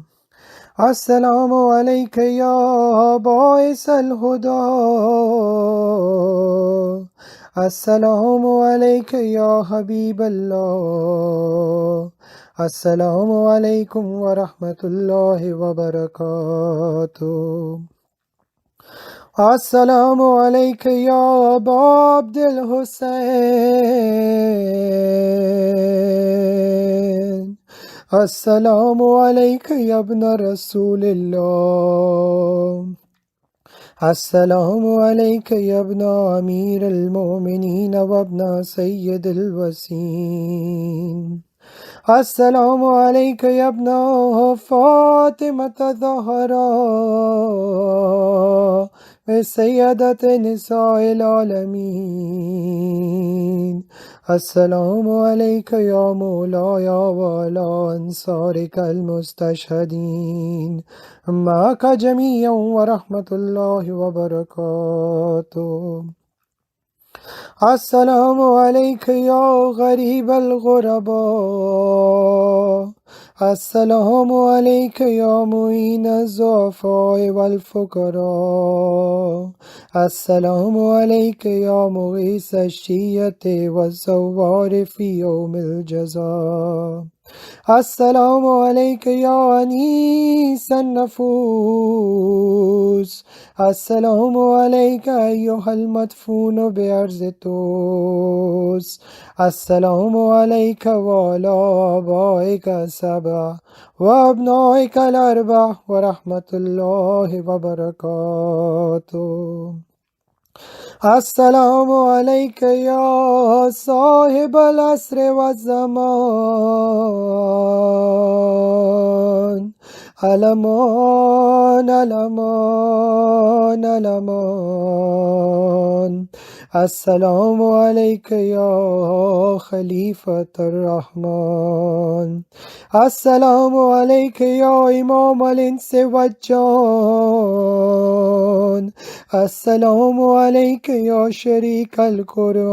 السلام علیک یا باعث الہدی، السلام علیک یا حبیب اللہ، السلام علیکم ورحمۃ اللہ وبرکاتہ، السلام علیک یا ابا عبد الحسین، السلام علیک یا ابن رسول اللہ، السلام علیک یا ابن امیر المومنین و ابن سید الوسین، السلام علیک یا ابن فاطمۃ الزہراء سیدۃ نساء العالمین، السلام علیک یا مولایا وعلی انصارک المستشہدین معک جمیعا ورحمۃ اللہ وبرکاتہ، السلام علیک یا غریب الغرباء، السلام علیک یا معین الضعفاء والفقراء، السلام علیک یا مغیث الشیعۃ والزوار فی یوم الجزاء، السلام علیک یا انیس النفوس، السلام علیک ایہا المدفون بارض طوس، السلام علیک وعلی آبائک السبع وابنائک الاربع ورحمۃ اللہ وبرکاتہ، السلام علیک یا صاحب العصر والزمان، علمان علمان علمان، السلام علیک یا خلیفۃ الرحمن، السلام علیک یا امام الانس والجان، السلام علیک یا شریک القرآن،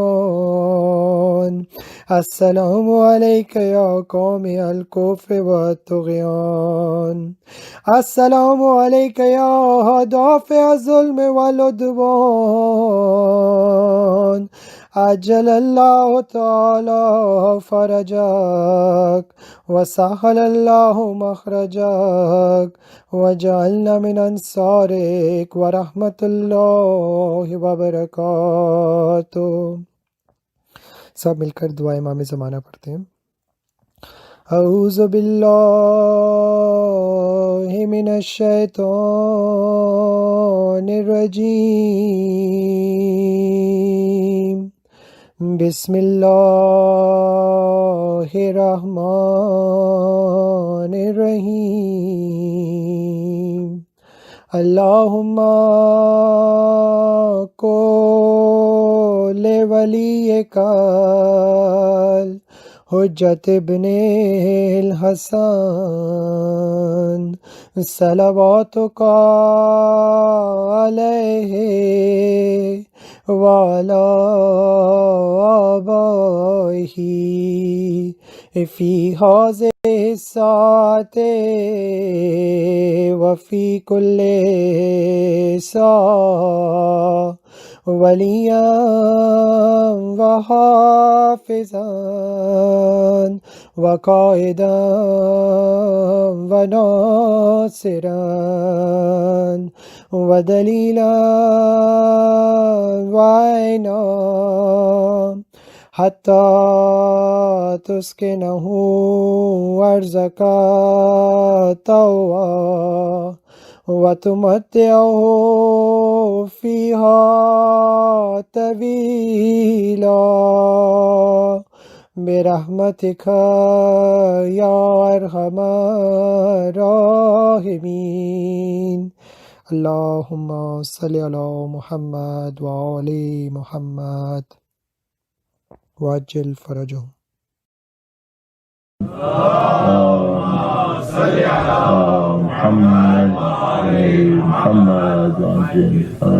السلام علیک یا قوم الکفر والطغیان، السلام علیک یا دافع الظلم والعدوان، عجل الله تعالى فرجك وسهل الله مخرجك وجعلنا من أنصارك ورحمة الله وبركاته. سب مل کر دعا امام زمانہ پڑھتے ہیں. اعوذ باللہ من الشیطان الرجیم. بسم اللہ الرحمن الرحیم. اللہم قول ولیک حجت ابن الحسن صلواتک علیہ وعلی آبائہ فی ہذہ الساعۃ وفی کل ساعۃ ولیاً وحافظاً وقائداً وناصراً ودلیلاً وعینا حتی تسکنہ ارضک طوعا وتمتعه فيها طويلا برحمتك يا أرحم الراحمين. اللهم صل على محمد وآل محمد وعجل فرجهم. محمد محمد وعجل